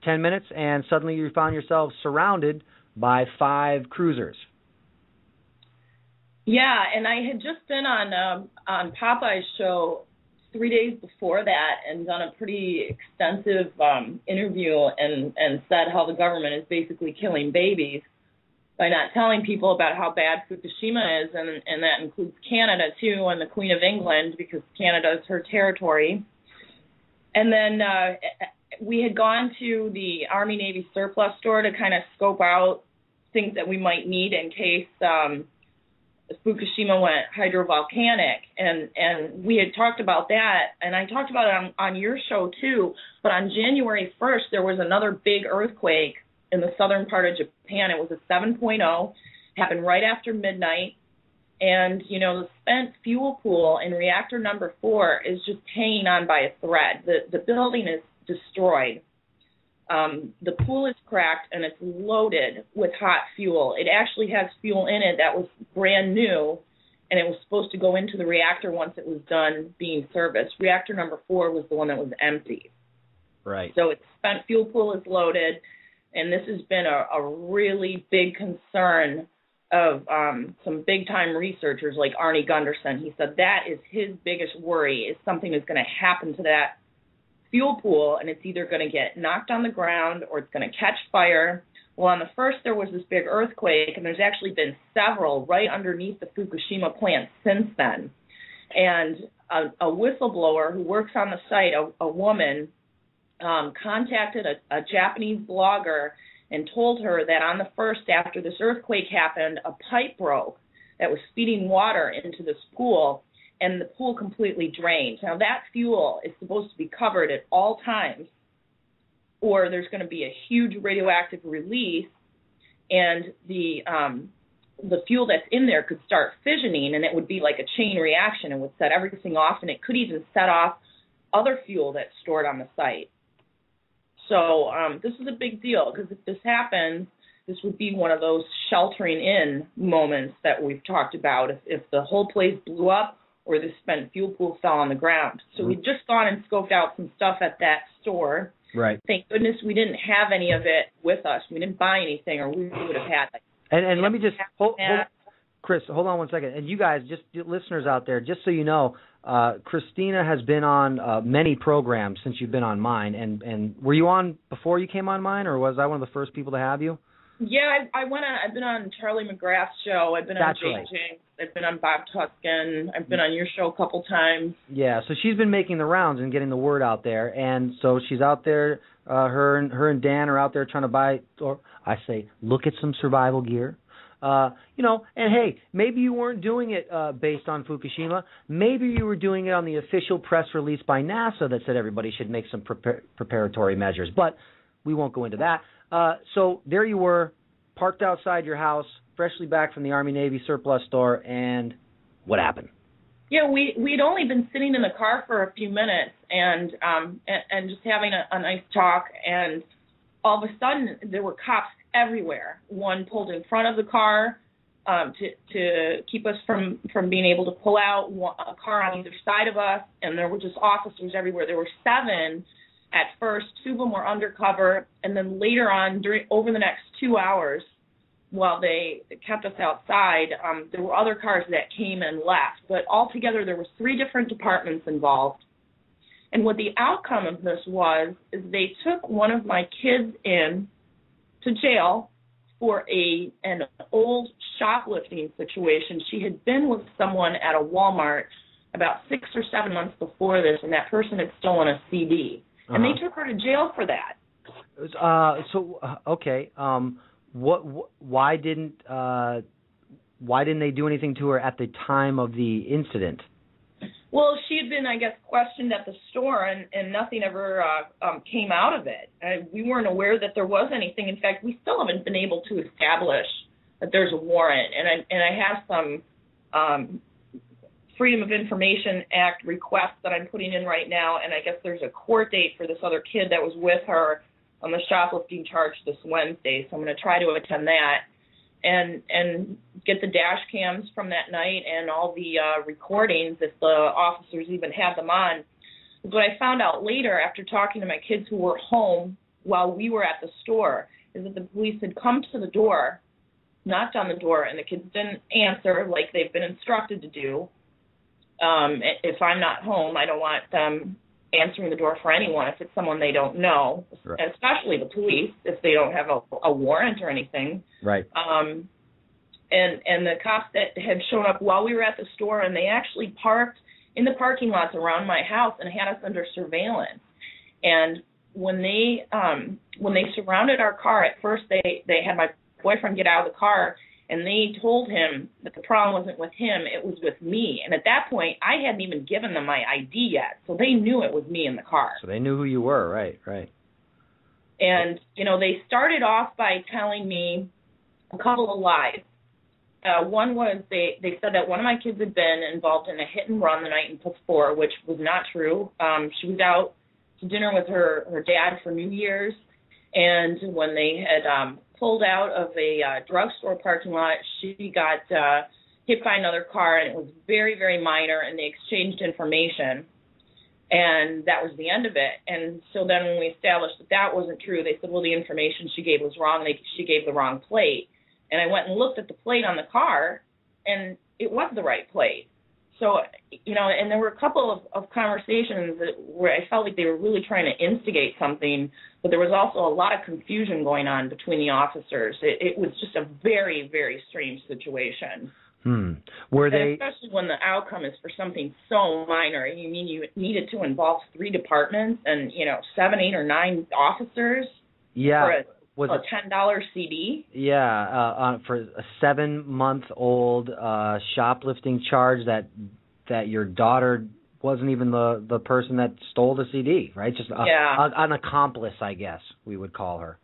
10 minutes, and suddenly you found yourselves surrounded by 5 cruisers. Yeah, and I had just been on Popeye's show 3 days before that and done a pretty extensive interview and said how the government is basically killing babies by not telling people about how bad Fukushima is, and that includes Canada too, and the Queen of England, because Canada is her territory. And then we had gone to the Army-Navy surplus store to kind of scope out things that we might need in case Fukushima went hydrovolcanic, and we had talked about that, and I talked about it on your show too, but on January 1st, there was another big earthquake in the southern part of Japan. It was a 7.0, happened right after midnight, and, you know, the spent fuel pool in reactor number 4 is just hanging on by a thread. The building is destroyed. The pool is cracked, and it's loaded with hot fuel. It actually has fuel in it that was brand new, and it was supposed to go into the reactor once it was done being serviced. Reactor number 4 was the one that was empty. Right. So its spent fuel pool is loaded, and this has been a really big concern of some big-time researchers like Arnie Gunderson. He said that is his biggest worry, is something is going to happen to that fuel pool, and it's either going to get knocked on the ground or it's going to catch fire. Well, on the first, there was this big earthquake, and there's actually been several right underneath the Fukushima plant since then. And a whistleblower who works on the site, a woman, contacted a Japanese blogger and told her that on the first, after this earthquake happened, a pipe broke that was feeding water into this pool, and the pool completely drained. Now, that fuel is supposed to be covered at all times, or there's going to be a huge radioactive release, and the fuel that's in there could start fissioning, and it would be like a chain reaction and would set everything off, and it could even set off other fuel that's stored on the site. So this is a big deal, because if this happens, this would be one of those sheltering in moments that we've talked about, if the whole place blew up or the spent fuel pool fell on the ground. So we'd just gone and scoped out some stuff at that store. Right. Thank goodness we didn't have any of it with us. We didn't buy anything, or we would have had it. And let me just hold, Chris, hold on one second. And you guys, just listeners out there, just so you know, Christina has been on many programs since you've been on mine. And were you on before you came on mine, or was I one of the first people to have you? Yeah, I've been on Charlie McGrath's show. I've been on JJ. I've been on Bob Tuskin. I've been on your show a couple times. Yeah, so she's been making the rounds and getting the word out there, and so she's out there. Her and Dan are out there trying to buy, or I say, look at some survival gear. You know, and hey, maybe you weren't doing it based on Fukushima. Maybe you were doing it on the official press release by NASA that said everybody should make some preparatory measures. But we won't go into that. So there you were, parked outside your house, freshly back from the Army-Navy surplus store, and what happened? Yeah, we'd only been sitting in the car for a few minutes and just having a nice talk, and all of a sudden there were cops everywhere. One pulled in front of the car to keep us from being able to pull out, a car on either side of us, and there were just officers everywhere. There were 7 at first. 2 of them were undercover, and then later on, over the next 2 hours, while they kept us outside, there were other cars that came and left. But altogether, there were 3 different departments involved. And what the outcome of this was is they took one of my kids in to jail for an old shoplifting situation. She had been with someone at a Walmart about 6 or 7 months before this, and that person had stolen a CD. And they took her to jail for that. Okay. Why didn't they do anything to her at the time of the incident? Well, she had been, I guess, questioned at the store, and nothing ever came out of it. We weren't aware that there was anything. In fact, we still haven't been able to establish that there's a warrant. And I have some Freedom of Information Act requests that I'm putting in right now, and I guess there's a court date for this other kid that was with her on the shoplifting charge this Wednesday. So I'm going to try to attend that and get the dash cams from that night and all the recordings if the officers even had them on. What I found out later after talking to my kids who were home while we were at the store is that the police had come to the door, knocked on the door, and the kids didn't answer like they've been instructed to do. If I'm not home, I don't want them answering the door for anyone if it's someone they don't know, right. Especially the police if they don't have a warrant or anything. Right. And the cops that had shown up while we were at the store, and they actually parked in the parking lots around my house and had us under surveillance. And when they surrounded our car, at first they had my boyfriend get out of the car, and they told him that the problem wasn't with him, it was with me. And at that point, I hadn't even given them my ID yet, so they knew it was me in the car. So they knew who you were, right. And, they started off by telling me a couple of lies. One was they said that one of my kids had been involved in a hit and run the night before, which was not true. She was out to dinner with her dad for New Year's, and when they had pulled out of a drugstore parking lot, she got hit by another car, and it was very, very minor, and they exchanged information, and that was the end of it. And so then when we established that wasn't true, they said, well, the information she gave was wrong. She gave the wrong plate. And I went and looked at the plate on the car, and it was the right plate. So, and there were a couple of conversations where I felt like they were really trying to instigate something, but there was also a lot of confusion going on between the officers. It was just a very, very strange situation. Were they, especially when the outcome is for something so minor? You mean you needed to involve 3 departments and, 7, 8, or 9 officers? Yeah. For a $10 CD? Yeah, for a 7-month-old shoplifting charge that your daughter wasn't even the person that stole the CD, right? Just an accomplice, I guess we would call her.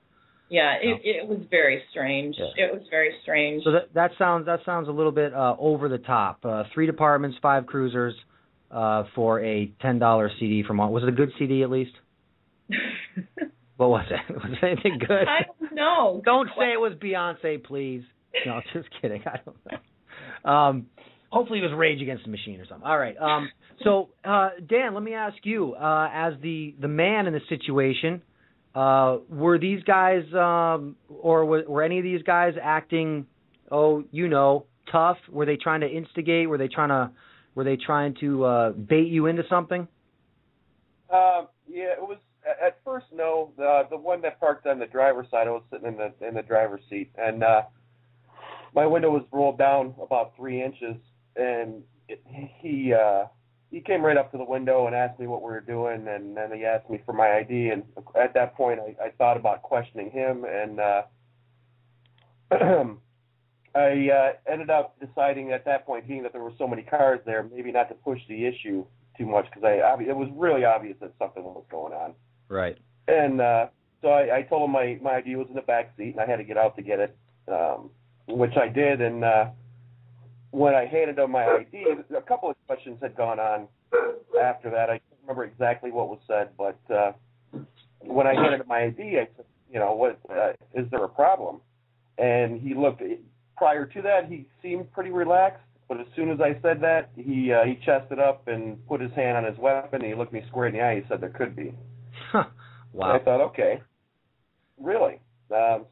Yeah, it was very strange. Yeah. It was very strange. So that sounds a little bit over the top. 3 departments, 5 cruisers for a $10 CD from was it a good CD at least? What was it? Was it anything good? I don't know. Don't say it was Beyonce, please. No, just kidding. I don't know. Hopefully it was Rage Against the Machine or something. All right. So, Dan, let me ask you, as the man in the situation, were these guys, or were any of these guys acting, tough? Were they trying to instigate? Were they trying to bait you into something? Yeah, it was. At first, no. The one that parked on the driver's side, I was sitting in the driver's seat, and my window was rolled down about 3 inches, and he came right up to the window and asked me what we were doing, and then he asked me for my ID, and at that point, I thought about questioning him, and I ended up deciding at that point, being that there were so many cars there, maybe not to push the issue too much, because it was really obvious that something was going on. Right. And so I told him my ID was in the back seat, and I had to get out to get it. which I did. And when I handed him my ID, a couple of questions had gone on after that. I can't remember exactly what was said, but when I handed him my ID, I said, what is there a problem? And he looked. Prior to that, he seemed pretty relaxed. But as soon as I said that, he chested up and put his hand on his weapon, and he looked me square in the eye. He said there could be. Wow. And I thought, okay, really?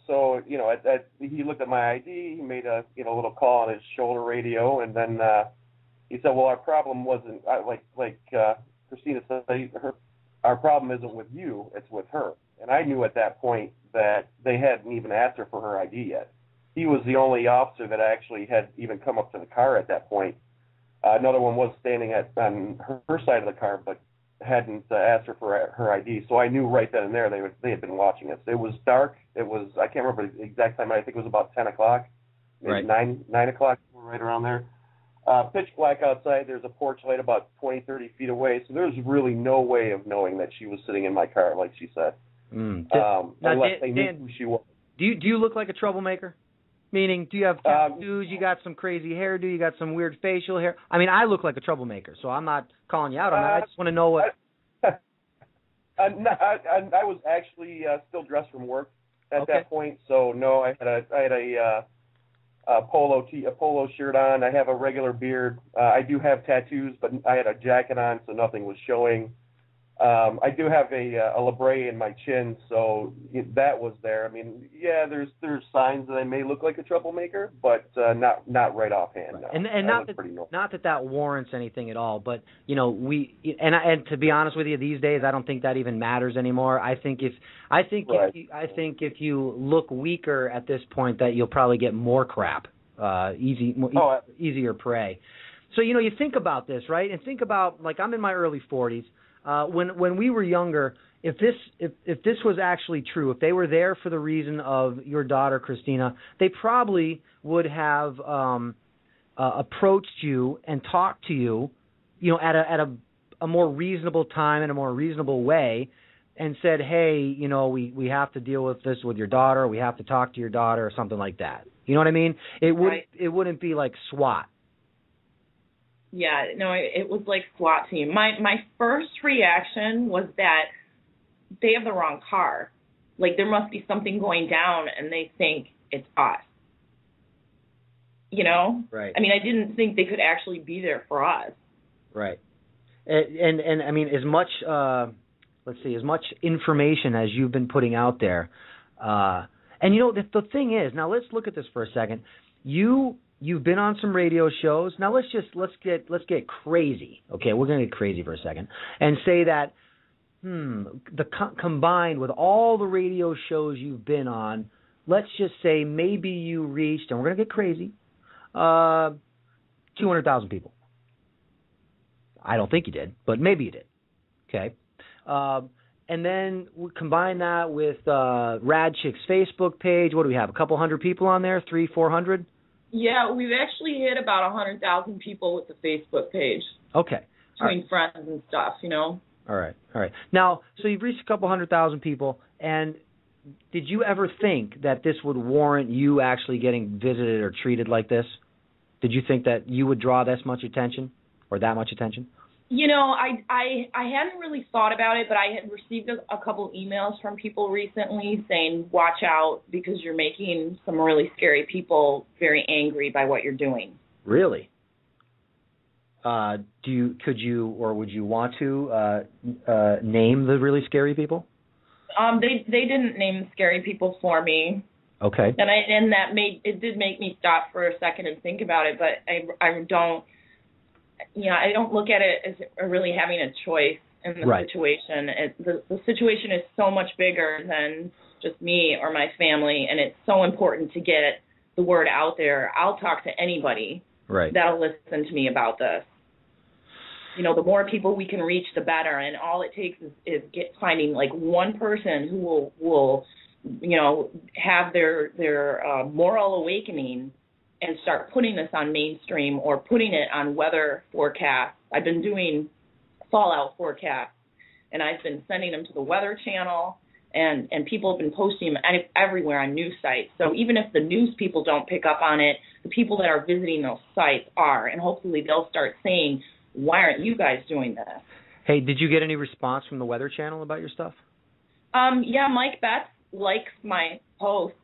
So he looked at my ID. He made a little call on his shoulder radio, and then he said, well, our problem wasn't like Christina said. Our problem isn't with you; it's with her. And I knew at that point that they hadn't even asked her for her ID yet. He was the only officer that actually had even come up to the car at that point. Another one was standing on her side of the car, but hadn't asked her for her ID. So I knew right then and there they had been watching us. It was dark. I can't remember the exact time. I think it was about 10 o'clock, maybe right. 9 o'clock, right around there. Pitch black outside. There's a porch light about 20, 30 feet away. So there's really no way of knowing that she was sitting in my car, like she said, unless they knew who she was. Do you look like a troublemaker? Meaning, do you have tattoos? You got some crazy hairdo? You got some weird facial hair? I mean, I look like a troublemaker, so I'm not calling you out on that. I just want to know what. I was actually still dressed from work at that point, so no, I had a polo shirt on. I have a regular beard. I do have tattoos, but I had a jacket on, so nothing was showing. I do have a labrae in my chin, so that was there. I mean, yeah, there's signs that I may look like a troublemaker, but not right offhand. Right. No. And not that warrants anything at all. But and to be honest with you, these days I don't think that even matters anymore. I think if you look weaker at this point, that you'll probably get more crap, easier prey. So you think about this, right? And think about, like, I'm in my early 40s. When we were younger, if this was actually true, if they were there for the reason of your daughter Christina, they probably would have approached you and talked to you, at a more reasonable time, in a more reasonable way, and said, hey, we have to deal with this with your daughter. We have to talk to your daughter, or something like that. You know what I mean? It wouldn't be like SWAT. Yeah, no, it was like SWAT team. My first reaction was that they have the wrong car. Like, there must be something going down, and they think it's us. Right. I mean, I didn't think they could actually be there for us. Right. And I mean, as much as much information as you've been putting out there, and the thing is, now let's look at this for a second. You've been on some radio shows. Now let's get crazy. Okay, we're going to get crazy for a second and say that combined with all the radio shows you've been on, let's just say maybe you reached, and we're going to get crazy, 200,000 people. I don't think you did, but maybe you did. Okay. And then we combine that with RadChick's Facebook page. What do we have? A couple hundred people on there? 300-400? Yeah, we've actually hit about 100,000 people with the Facebook page. Okay. Between friends and stuff, All right. Now, so you've reached a couple 100,000 people, and did you ever think that this would warrant you actually getting visited or treated like this? Did you think that you would draw this much attention or that much attention? I hadn't really thought about it, but I had received a couple emails from people recently saying, watch out because you're making some really scary people very angry by what you're doing. Really? Could you or would you want to name the really scary people? They didn't name scary people for me. Okay. And it did make me stop for a second and think about it, but I don't. I don't look at it as really having a choice in the situation. The situation is so much bigger than just me or my family, and it's so important to get the word out there. I'll talk to anybody that'll listen to me about this. The more people we can reach, the better, and all it takes is finding like one person who will have their moral awakening and start putting this on mainstream or putting it on weather forecasts. I've been doing fallout forecasts, and I've been sending them to the Weather Channel and people have been posting them everywhere on news sites. So even if the news people don't pick up on it, the people that are visiting those sites are, and hopefully they'll start saying, why aren't you guys doing this? Hey, did you get any response from the Weather Channel about your stuff? Yeah, Mike Betts likes my post.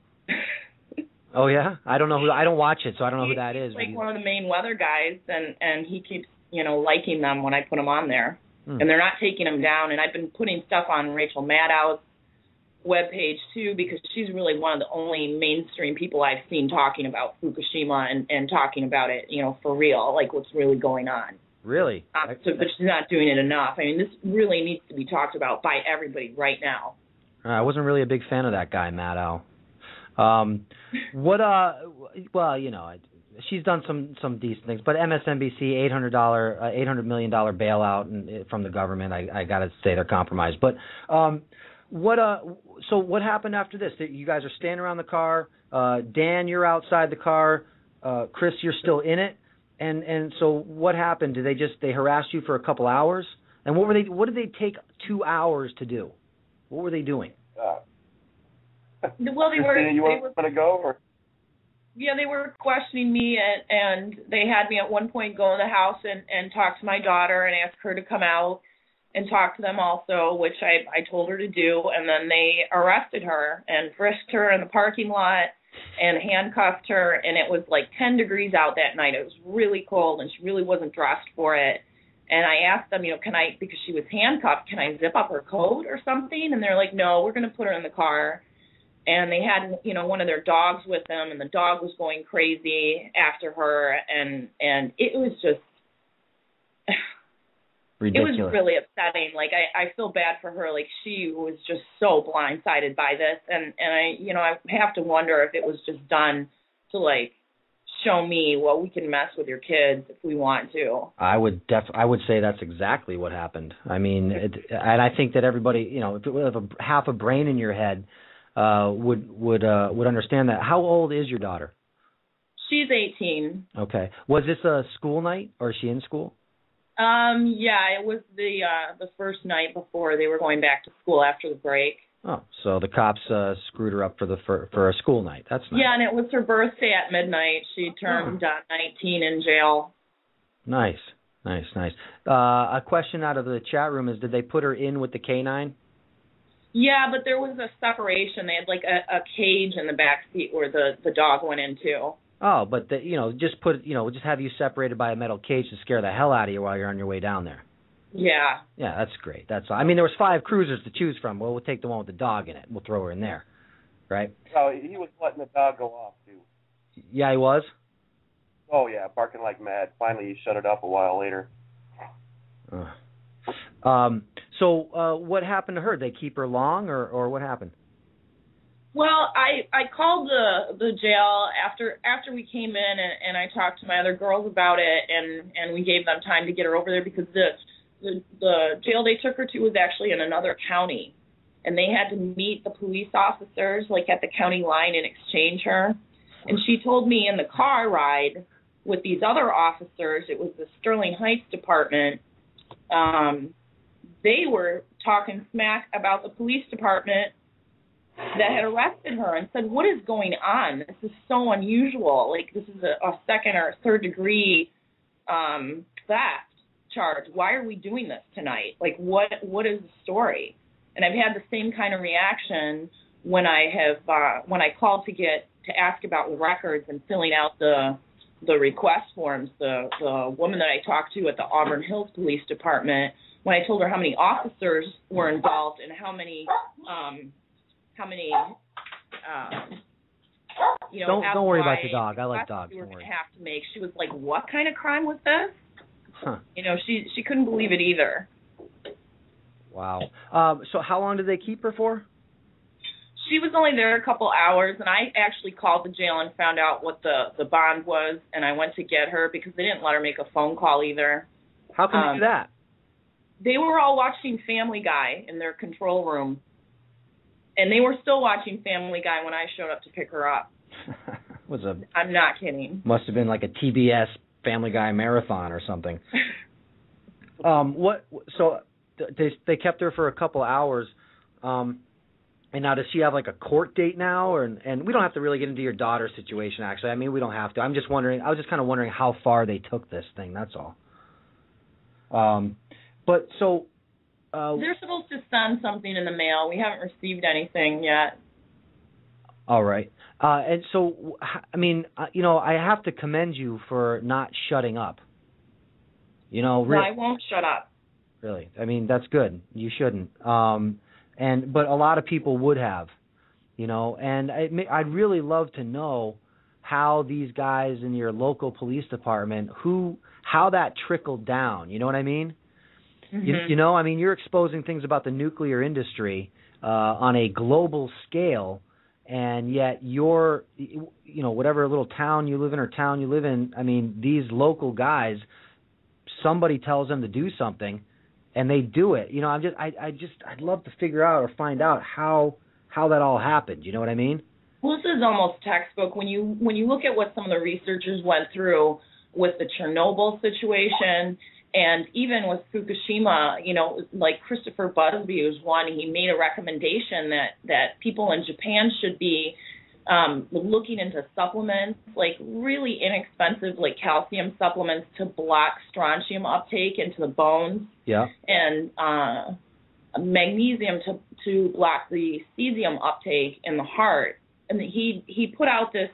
Oh yeah, I don't know who. I don't watch it, so I don't know who that is. He's like one of the main weather guys, and he keeps liking them when I put them on there, and they're not taking them down. And I've been putting stuff on Rachel Maddow's webpage too, because she's really one of the only mainstream people I've seen talking about Fukushima and talking about it, for real, like what's really going on. Really? But she's not doing it enough. I mean, this really needs to be talked about by everybody right now. I wasn't really a big fan of that guy, Maddow. She's done some decent things, but MSNBC, $800 million bailout from the government. I got to say they're compromised. But so what happened after this? You guys are standing around the car. Dan, you're outside the car. Chris, you're still in it. And so what happened? Did they harass you for a couple hours? And what did they take 2 hours to do? What were they doing? Well, they were. You want to go? Or? Yeah, they were questioning me, and they had me at one point go in the house and talk to my daughter and ask her to come out and talk to them also, which I told her to do. And then they arrested her and frisked her in the parking lot and handcuffed her. And it was like 10 degrees out that night. It was really cold, and she really wasn't dressed for it. And I asked them, can I, because she was handcuffed, can I zip up her coat or something? And they're like, no, we're going to put her in the car. And they had, one of their dogs with them, and the dog was going crazy after her, and it was just ridiculous. It was really upsetting. Like I feel bad for her. Like she was just so blindsided by this, and I have to wonder if it was just done to like show me, well, we can mess with your kids if we want to. I would say that's exactly what happened. I mean, and I think that everybody, if you have half a brain in your head, would understand that. How old is your daughter? She's 18. Okay. Was this a school night, or is she in school? Yeah, it was the first night before they were going back to school after the break. Oh, so the cops screwed her up for a school night. That's nice. Yeah, and it was her birthday at midnight. She turned 19 in jail. Nice. A question out of the chat room is, did they put her in with the canine? Yeah, but there was a separation. They had like a cage in the back seat where the dog went into. Oh, but just have you separated by a metal cage to scare the hell out of you while you're on your way down there. Yeah. Yeah, that's great. That's all. I mean, there was 5 cruisers to choose from. Well, we'll take the one with the dog in it. We'll throw her in there, right? Oh, he was letting the dog go off too. Yeah, he was. Oh yeah, barking like mad. Finally, he shut it up a while later. So what happened to her? Did they keep her long, or what happened? Well, I called the jail after we came in, and I talked to my other girls about it, and we gave them time to get her over there, because the jail they took her to was actually in another county, and they had to meet the police officers like at the county line and exchange her. And she told me in the car ride with these other officers, it was the Sterling Heights Department, they were talking smack about the police department that had arrested her and said, what is going on? This is so unusual. Like, this is a second or third degree theft charge. Why are we doing this tonight? Like, what is the story? And I've had the same kind of reaction when I called to ask about the records and filling out the request forms. The woman that I talked to at the Auburn Hills Police Department, when I told her how many officers were involved and how many don't worry about your dog. I like dogs. Don't worry. Have to make. She was like, what kind of crime was this? Huh. She couldn't believe it either. Wow. So how long did they keep her for? She was only there a couple hours, and I actually called the jail and found out what the bond was, and I went to get her because they didn't let her make a phone call either. How can you do that? They were all watching Family Guy in their control room, and they were still watching Family Guy when I showed up to pick her up. I'm not kidding. Must have been like a TBS Family Guy marathon or something. So they kept her for a couple hours. And now, does she have like a court date now? And we don't have to really get into your daughter's situation, actually. I mean, we don't have to. I'm just wondering. I was just kind of wondering how far they took this thing. That's all. But so. They're supposed to send something in the mail. We haven't received anything yet. All right. And so, I mean, I have to commend you for not shutting up. No, I won't shut up. Really? I mean, that's good. You shouldn't. But a lot of people would have, and I'd really love to know how these guys in your local police department, how that trickled down. You know what I mean? Mm-hmm. I mean, you're exposing things about the nuclear industry on a global scale, and yet you're, whatever little town you live in or town you live in, I mean, these local guys, somebody tells them to do something, and they do it. I'd love to figure out or find out how that all happened. You know what I mean? Well, this is almost textbook. When you look at what some of the researchers went through with the Chernobyl situation, and even with Fukushima, like Christopher Busby was one. He made a recommendation that people in Japan should be looking into supplements, like really inexpensive, like calcium supplements to block strontium uptake into the bones. Yeah. And magnesium to block the cesium uptake in the heart. And he put out this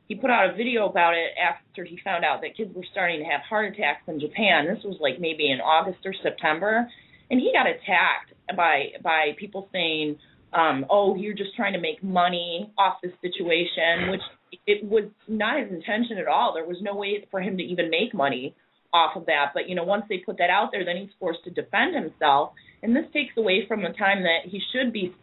he put out a video about it after he found out that kids were starting to have heart attacks in Japan. This was like maybe in August or September, and he got attacked by people saying, you're just trying to make money off this situation, which it was not his intention at all. There was no way for him to even make money off of that. But, once they put that out there, then he's forced to defend himself. And this takes away from the time that he should be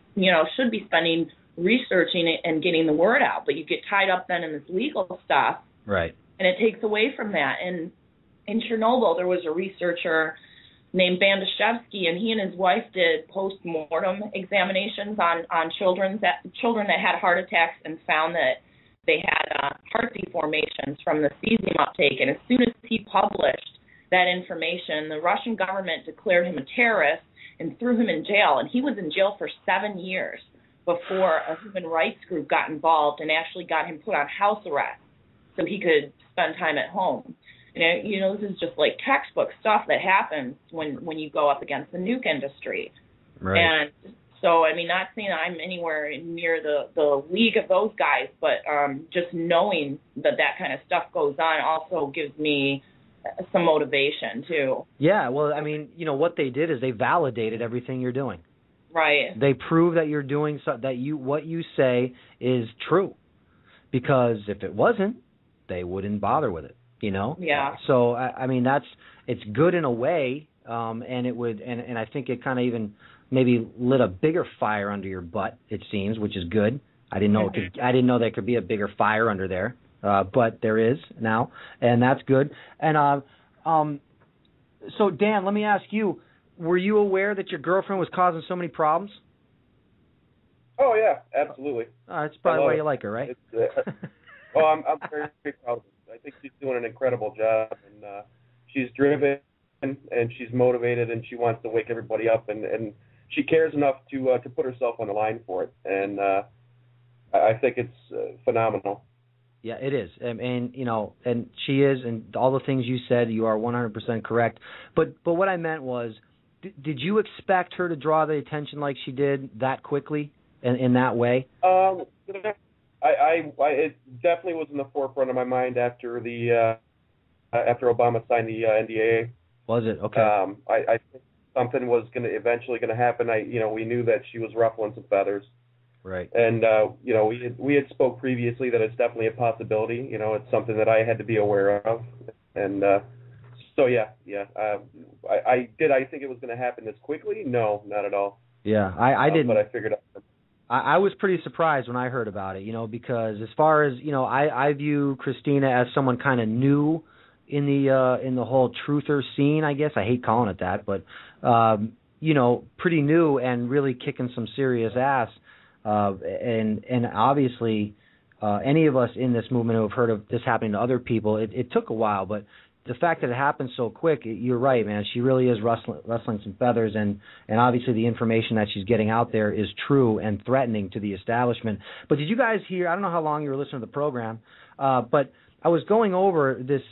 spending researching it and getting the word out. But you get tied up then in this legal stuff. Right. And it takes away from that. And in Chernobyl, there was a researcher named Bandashevsky, and he and his wife did post-mortem examinations on children that had heart attacks, and found that they had heart deformations from the cesium uptake. And as soon as he published that information, the Russian government declared him a terrorist and threw him in jail. And he was in jail for 7 years before a human rights group got involved and actually got him put on house arrest so he could spend time at home. This is just like textbook stuff that happens when you go up against the nuke industry. Right. And so, I mean, not saying I'm anywhere near the league of those guys, but just knowing that kind of stuff goes on also gives me some motivation, too. Yeah, well, I mean, what they did is they validated everything you're doing. Right. They prove that you're doing what you say is true. Because if it wasn't, they wouldn't bother with it. Yeah. So I mean it's good in a way, and it would, and I think it kind of even maybe lit a bigger fire under your butt. It seems, which is good. I didn't know I didn't know there could be a bigger fire under there, but there is now, and that's good. And so Dan, let me ask you: were you aware that your girlfriend was causing so many problems? Oh yeah, absolutely. That's probably why you like her, right? I'm very proud of her. I think she's doing an incredible job, and she's driven, and she's motivated, and she wants to wake everybody up, and she cares enough to put herself on the line for it, and I think it's phenomenal. Yeah, it is, and and she is, and all the things you said, you are 100% correct. But what I meant was, did you expect her to draw the attention like she did that quickly, in that way? It definitely was in the forefront of my mind after after Obama signed the NDAA. Was it? Okay. I think something was eventually going to happen. We knew that she was ruffling some feathers. Right. And we had spoke previously that it's definitely a possibility. It's something that I had to be aware of. And so I did. I think it was going to happen this quickly? No, not at all. Yeah, I didn't. But I figured out. I was pretty surprised when I heard about it, because as far as, I view Christina as someone kind of new in the whole truther scene, I guess. I hate calling it that, but, pretty new and really kicking some serious ass. And obviously, any of us in this movement who have heard of this happening to other people, it took a while, but the fact that it happened so quick, you're right, man. She really is rustling some feathers, and obviously the information that she's getting out there is true and threatening to the establishment. But did you guys hear? I don't know how long you were listening to the program, but I was going over this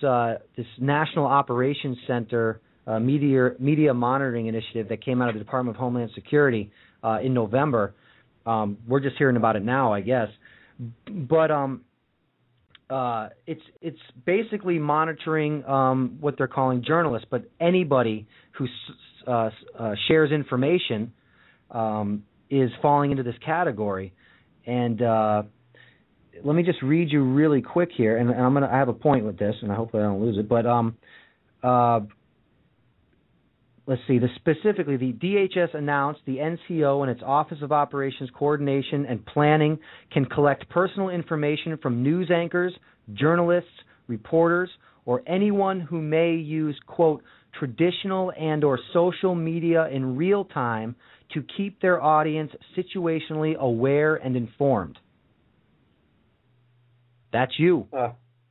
National Operations Center media monitoring initiative that came out of the Department of Homeland Security in November. We're just hearing about it now, I guess. But it's basically monitoring what they're calling journalists, but anybody who shares information is falling into this category. And let me just read you really quick here, and I have a point with this, and I hope I don't lose it. But let's see. Specifically, the DHS announced the NCO and its Office of Operations Coordination and Planning can collect personal information from news anchors, journalists, reporters, or anyone who may use, quote, traditional and or social media in real time to keep their audience situationally aware and informed. That's you.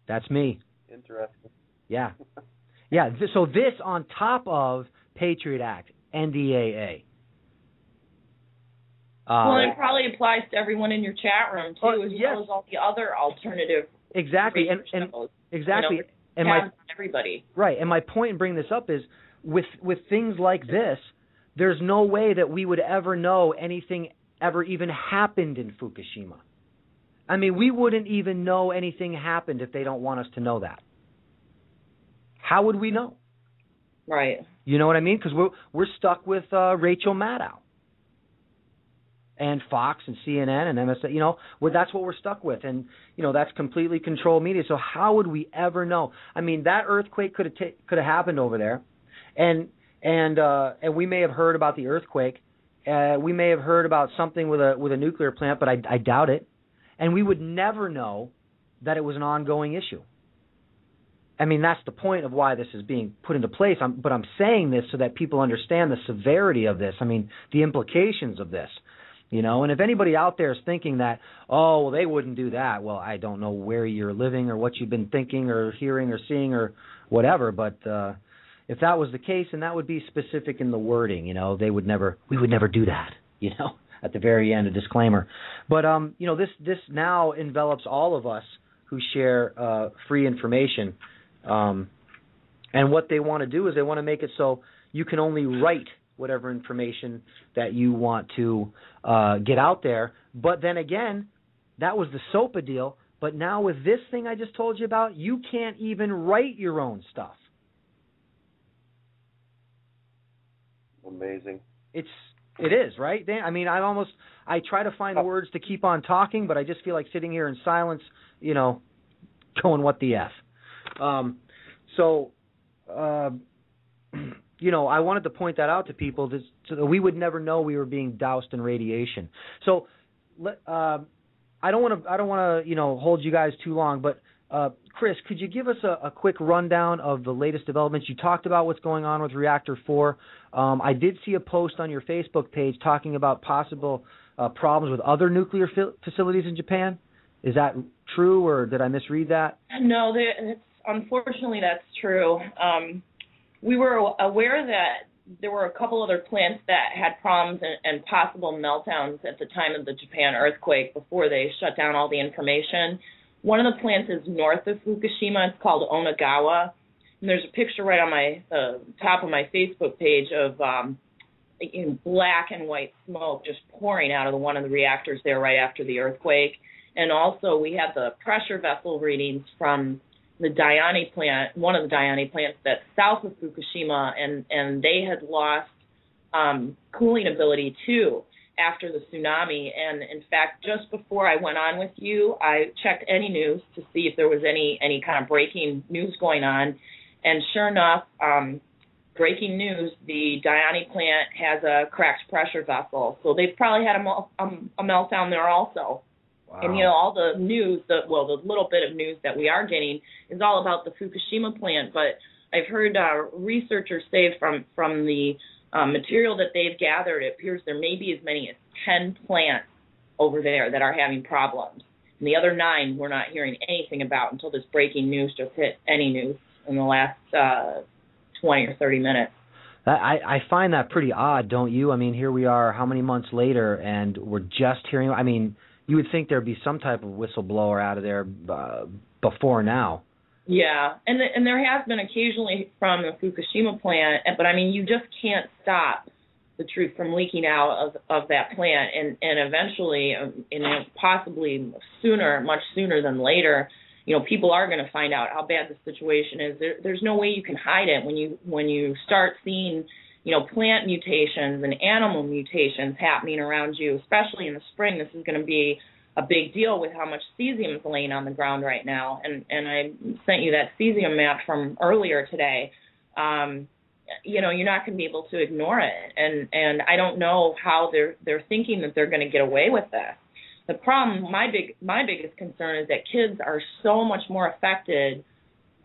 That's me. Interesting. Yeah. Yeah. So this on top of Patriot Act, NDAA. Well, it probably applies to everyone in your chat room too, as well as all the other alternative. Exactly, and exactly, and everybody. Right, and my point in bringing this up is with things like this, there's no way that we would ever know anything ever even happened in Fukushima. I mean, we wouldn't even know anything happened if they don't want us to know that. How would we know? Right. You know what I mean? Because we're stuck with Rachel Maddow and Fox and CNN and MSN. You know, that's what we're stuck with, and you know that's completely controlled media. So how would we ever know? I mean, that earthquake could have happened over there, and we may have heard about the earthquake. We may have heard about something with a nuclear plant, but I doubt it. And we would never know that it was an ongoing issue. I mean, that's the point of why this is being put into place. But I'm saying this so that people understand the severity of this. I mean, the implications of this, you know. And if anybody out there is thinking that, oh, well, they wouldn't do that, well, I don't know where you're living or what you've been thinking or hearing or seeing or whatever. But if that was the case, then that would be specific in the wording. You know, we would never do that. You know, at the very end, a disclaimer. But you know, this now envelops all of us who share free information. And what they want to do is they want to make it so you can only write whatever information that you want to get out there. But then again, that was the SOPA deal. But now with this thing I just told you about, you can't even write your own stuff. Amazing. It is, right, Dan? I mean, I try to find words to keep on talking, but I just feel like sitting here in silence, you know, going what the F. So, you know, I wanted to point that out to people so that we would never know we were being doused in radiation. So, I don't want to, you know, hold you guys too long, but Chris, could you give us a quick rundown of the latest developments? You talked about what's going on with Reactor 4. I did see a post on your Facebook page talking about possible problems with other nuclear facilities in Japan. Is that true, or did I misread that? No, unfortunately, that's true. We were aware that there were a couple other plants that had problems and possible meltdowns at the time of the Japan earthquake before they shut down all the information. One of the plants is north of Fukushima. It's called Onagawa. And there's a picture right on the top of my Facebook page of black and white smoke just pouring out of one of the reactors there right after the earthquake. And also we have the pressure vessel readings from the Daiani plant, one of the Daiani plants that's south of Fukushima, and they had lost cooling ability too after the tsunami. And in fact, just before I went on with you, I checked any news to see if there was any kind of breaking news going on. And sure enough, breaking news, the Daiani plant has a cracked pressure vessel. So they've probably had a meltdown there also. Wow. And, you know, all the news, the little bit of news that we are getting is all about the Fukushima plant. But I've heard researchers say from the material that they've gathered, it appears there may be as many as 10 plants over there that are having problems. And the other 9 we're not hearing anything about until this breaking news just hit any news in the last 20 or 30 minutes. I find that pretty odd, don't you? I mean, here we are, how many months later, and we're just hearing. I mean, you would think there'd be some type of whistleblower out of there before now. Yeah, and there has been occasionally from the Fukushima plant, but I mean, you just can't stop the truth from leaking out of that plant, and eventually, possibly sooner, much sooner than later, people are going to find out how bad the situation is. There's no way you can hide it when you start seeing, plant mutations and animal mutations happening around you, especially in the spring. This is going to be a big deal with how much cesium is laying on the ground right now. And I sent you that cesium map from earlier today. You're not going to be able to ignore it. And I don't know how they're thinking that they're going to get away with this. The problem, my biggest concern is that kids are so much more affected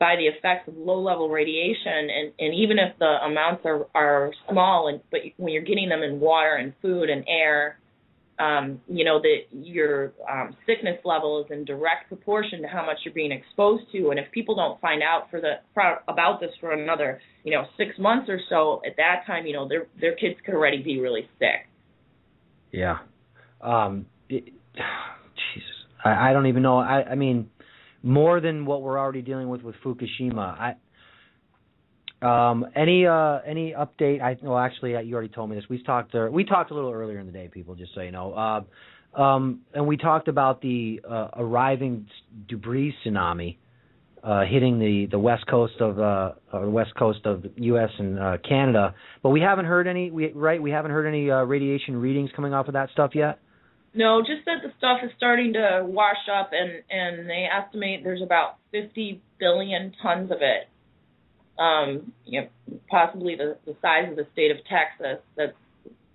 by the effects of low-level radiation, and even if the amounts are small, but when you're getting them in water and food and air, that your sickness level is in direct proportion to how much you're being exposed to. And if people don't find out about this for another, 6 months or so, at that time, their kids could already be really sick. Yeah. Jesus, I don't even know. I mean, more than what we're already dealing with Fukushima. Any update? Actually, you already told me this. We talked a little earlier in the day, people. Just so you know. And we talked about the arriving debris tsunami hitting the west coast of the U.S. and Canada. But we haven't heard any. We haven't heard any radiation readings coming off of that stuff yet. No, just that the stuff is starting to wash up, and they estimate there's about 50 billion tons of it. Possibly the size of the state of Texas that's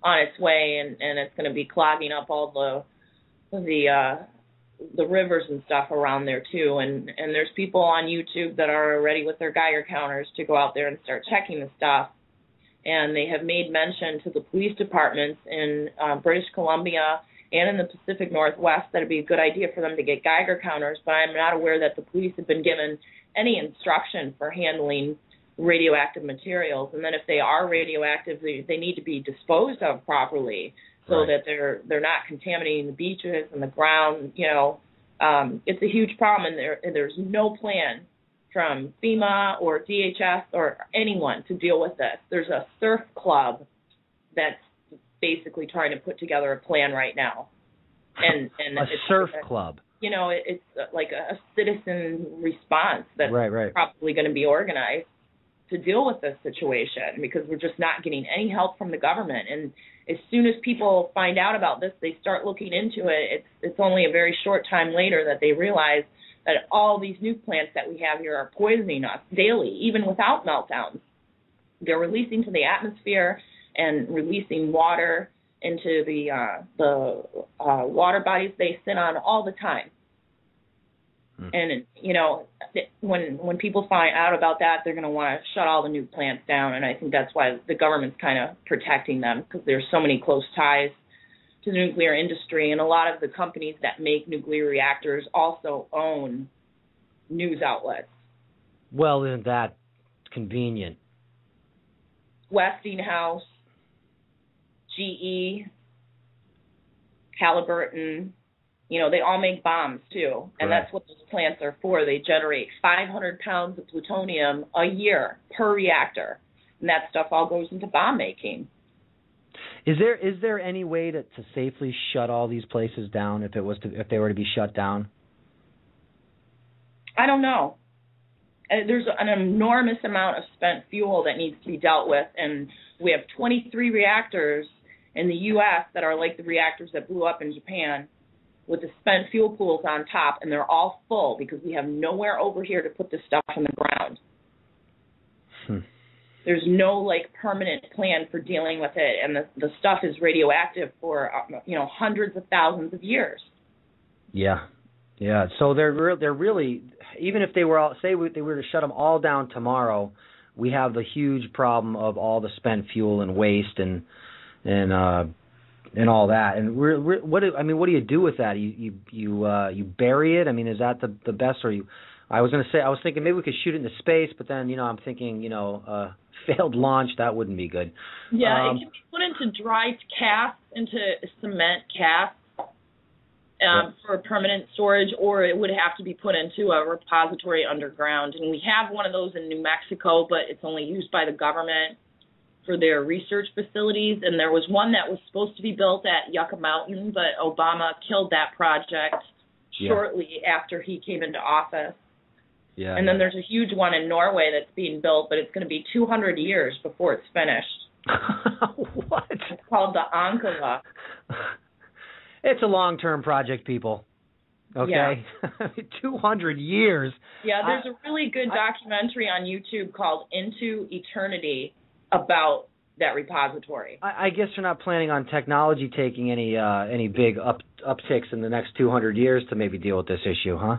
on its way, and it's going to be clogging up all the rivers and stuff around there too. And there's people on YouTube that are ready with their Geiger counters to go out there and start checking the stuff. And they have made mention to the police departments in British Columbia and in the Pacific Northwest that it'd be a good idea for them to get Geiger counters, but I'm not aware that the police have been given any instruction for handling radioactive materials. And then if they are radioactive, they need to be disposed of properly so that they're not contaminating the beaches and the ground. It's a huge problem, and there's no plan from FEMA or DHS or anyone to deal with this. There's a surf club that's basically trying to put together a plan right now. And it's surf club. It's like a citizen response that's probably going to be organized to deal with this situation, because we're just not getting any help from the government. And as soon as people find out about this, they start looking into it. It's only a very short time later that they realize that all these nuke plants that we have here are poisoning us daily, even without meltdowns. They're releasing to the atmosphere and releasing water into the water bodies they sit on all the time. And, when people find out about that, they're going to want to shut all the nuke plants down. And I think that's why the government's kind of protecting them, because there's so many close ties to the nuclear industry. And a lot of the companies that make nuclear reactors also own news outlets. Well, isn't that convenient? Westinghouse, GE, Halliburton, they all make bombs too. And that's what those plants are for. They generate 500 pounds of plutonium a year per reactor. And that stuff all goes into bomb making. Is there any way to safely shut all these places down if they were to be shut down? I don't know. There's an enormous amount of spent fuel that needs to be dealt with, and we have 23 reactors in the U.S. that are like the reactors that blew up in Japan, with the spent fuel pools on top, and they're all full because we have nowhere over here to put this stuff in the ground. There's no permanent plan for dealing with it, and the stuff is radioactive for hundreds of thousands of years. Yeah. So they're really, even if they were they were to shut them all down tomorrow, we have the huge problem of all the spent fuel and waste and all that. And what do you do with that? You bury it? I mean, is that the best, or I was thinking maybe we could shoot it into space, but then, I'm thinking, failed launch, that wouldn't be good. Yeah, it can be put into dry casts, into cement casts for permanent storage, or it would have to be put into a repository underground. And we have one of those in New Mexico, but it's only used by the government for their research facilities. And there was one that was supposed to be built at Yucca Mountain, but Obama killed that project shortly after he came into office. Yeah. And then there's a huge one in Norway that's being built, but it's going to be 200 years before it's finished. What? It's called the Ankara. It's a long-term project, people. Okay? Yeah. 200 years. Yeah, there's a really good documentary on YouTube called Into Eternity about that repository. I guess you're not planning on technology taking any big upticks in the next 200 years to maybe deal with this issue, huh?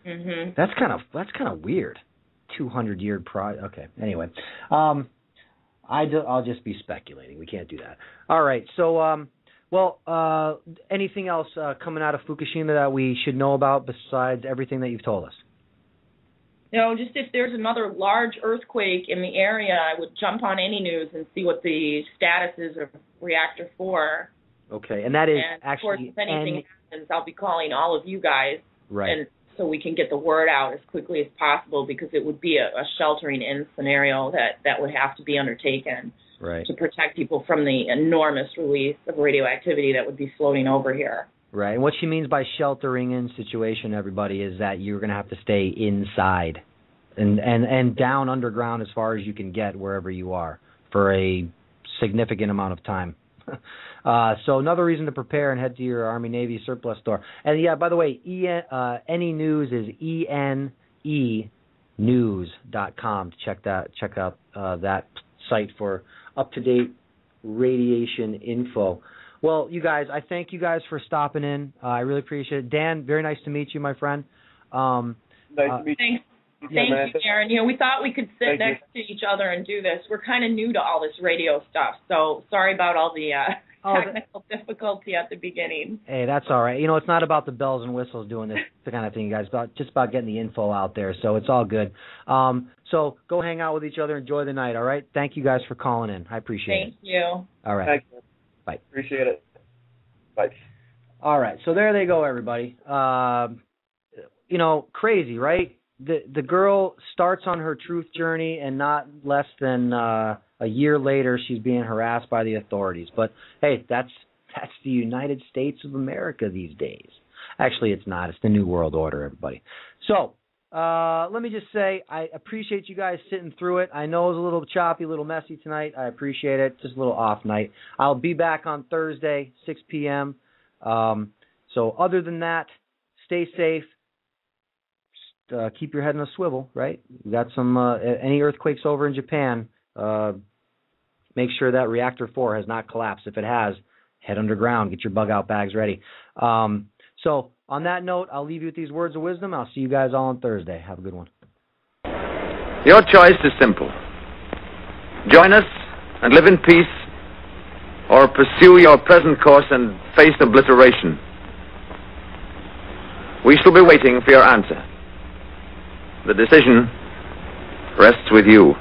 Mm-hmm. That's kind of weird. 200-year project. Okay. Anyway, I'll just be speculating. We can't do that. All right. So, anything else coming out of Fukushima that we should know about besides everything that you've told us? Just if there's another large earthquake in the area, I would jump on any news and see what the status is of Reactor 4. Okay, and that is of course, if anything happens, I'll be calling all of you guys. Right. And so we can get the word out as quickly as possible, because it would be a sheltering-in scenario that would have to be undertaken to protect people from the enormous release of radioactivity that would be floating over here. Right, and what she means by sheltering-in situation, everybody, is that you're going to have to stay inside and down underground as far as you can get wherever you are for a significant amount of time. So another reason to prepare and head to your Army Navy surplus store. And yeah, by the way, any news is enenews.com to check out that site for up-to-date radiation info. Well, you guys, I thank you guys for stopping in. I really appreciate it. Dan, very nice to meet you, my friend. Nice to meet you. Thank you, Darren. We thought we could sit next to each other and do this. We're kind of new to all this radio stuff, so sorry about all the technical difficulty at the beginning. Hey, that's all right. It's not about the bells and whistles doing this kind of thing, you guys. It's just about getting the info out there, so it's all good. So go hang out with each other. Enjoy the night, all right? Thank you guys for calling in. I appreciate it. Thank you. All right. Thank you. Bye. Appreciate it. Bye. All right, so there they go, everybody. Crazy, right? The girl starts on her truth journey, and not less than a year later, she's being harassed by the authorities. But hey, that's the United States of America these days. Actually, it's not. It's the New World Order, everybody. So let me just say, I appreciate you guys sitting through it. I know it was a little choppy, a little messy tonight. I appreciate it. Just a little off night. I'll be back on Thursday, 6 p.m. So other than that, stay safe. Keep your head in a swivel, right? We got some any earthquakes over in Japan. Make sure that Reactor 4 has not collapsed. If it has, head underground. Get your bug-out bags ready. So on that note, I'll leave you with these words of wisdom. I'll see you guys all on Thursday. Have a good one. Your choice is simple. Join us and live in peace, or pursue your present course and face obliteration. We shall be waiting for your answer. The decision rests with you.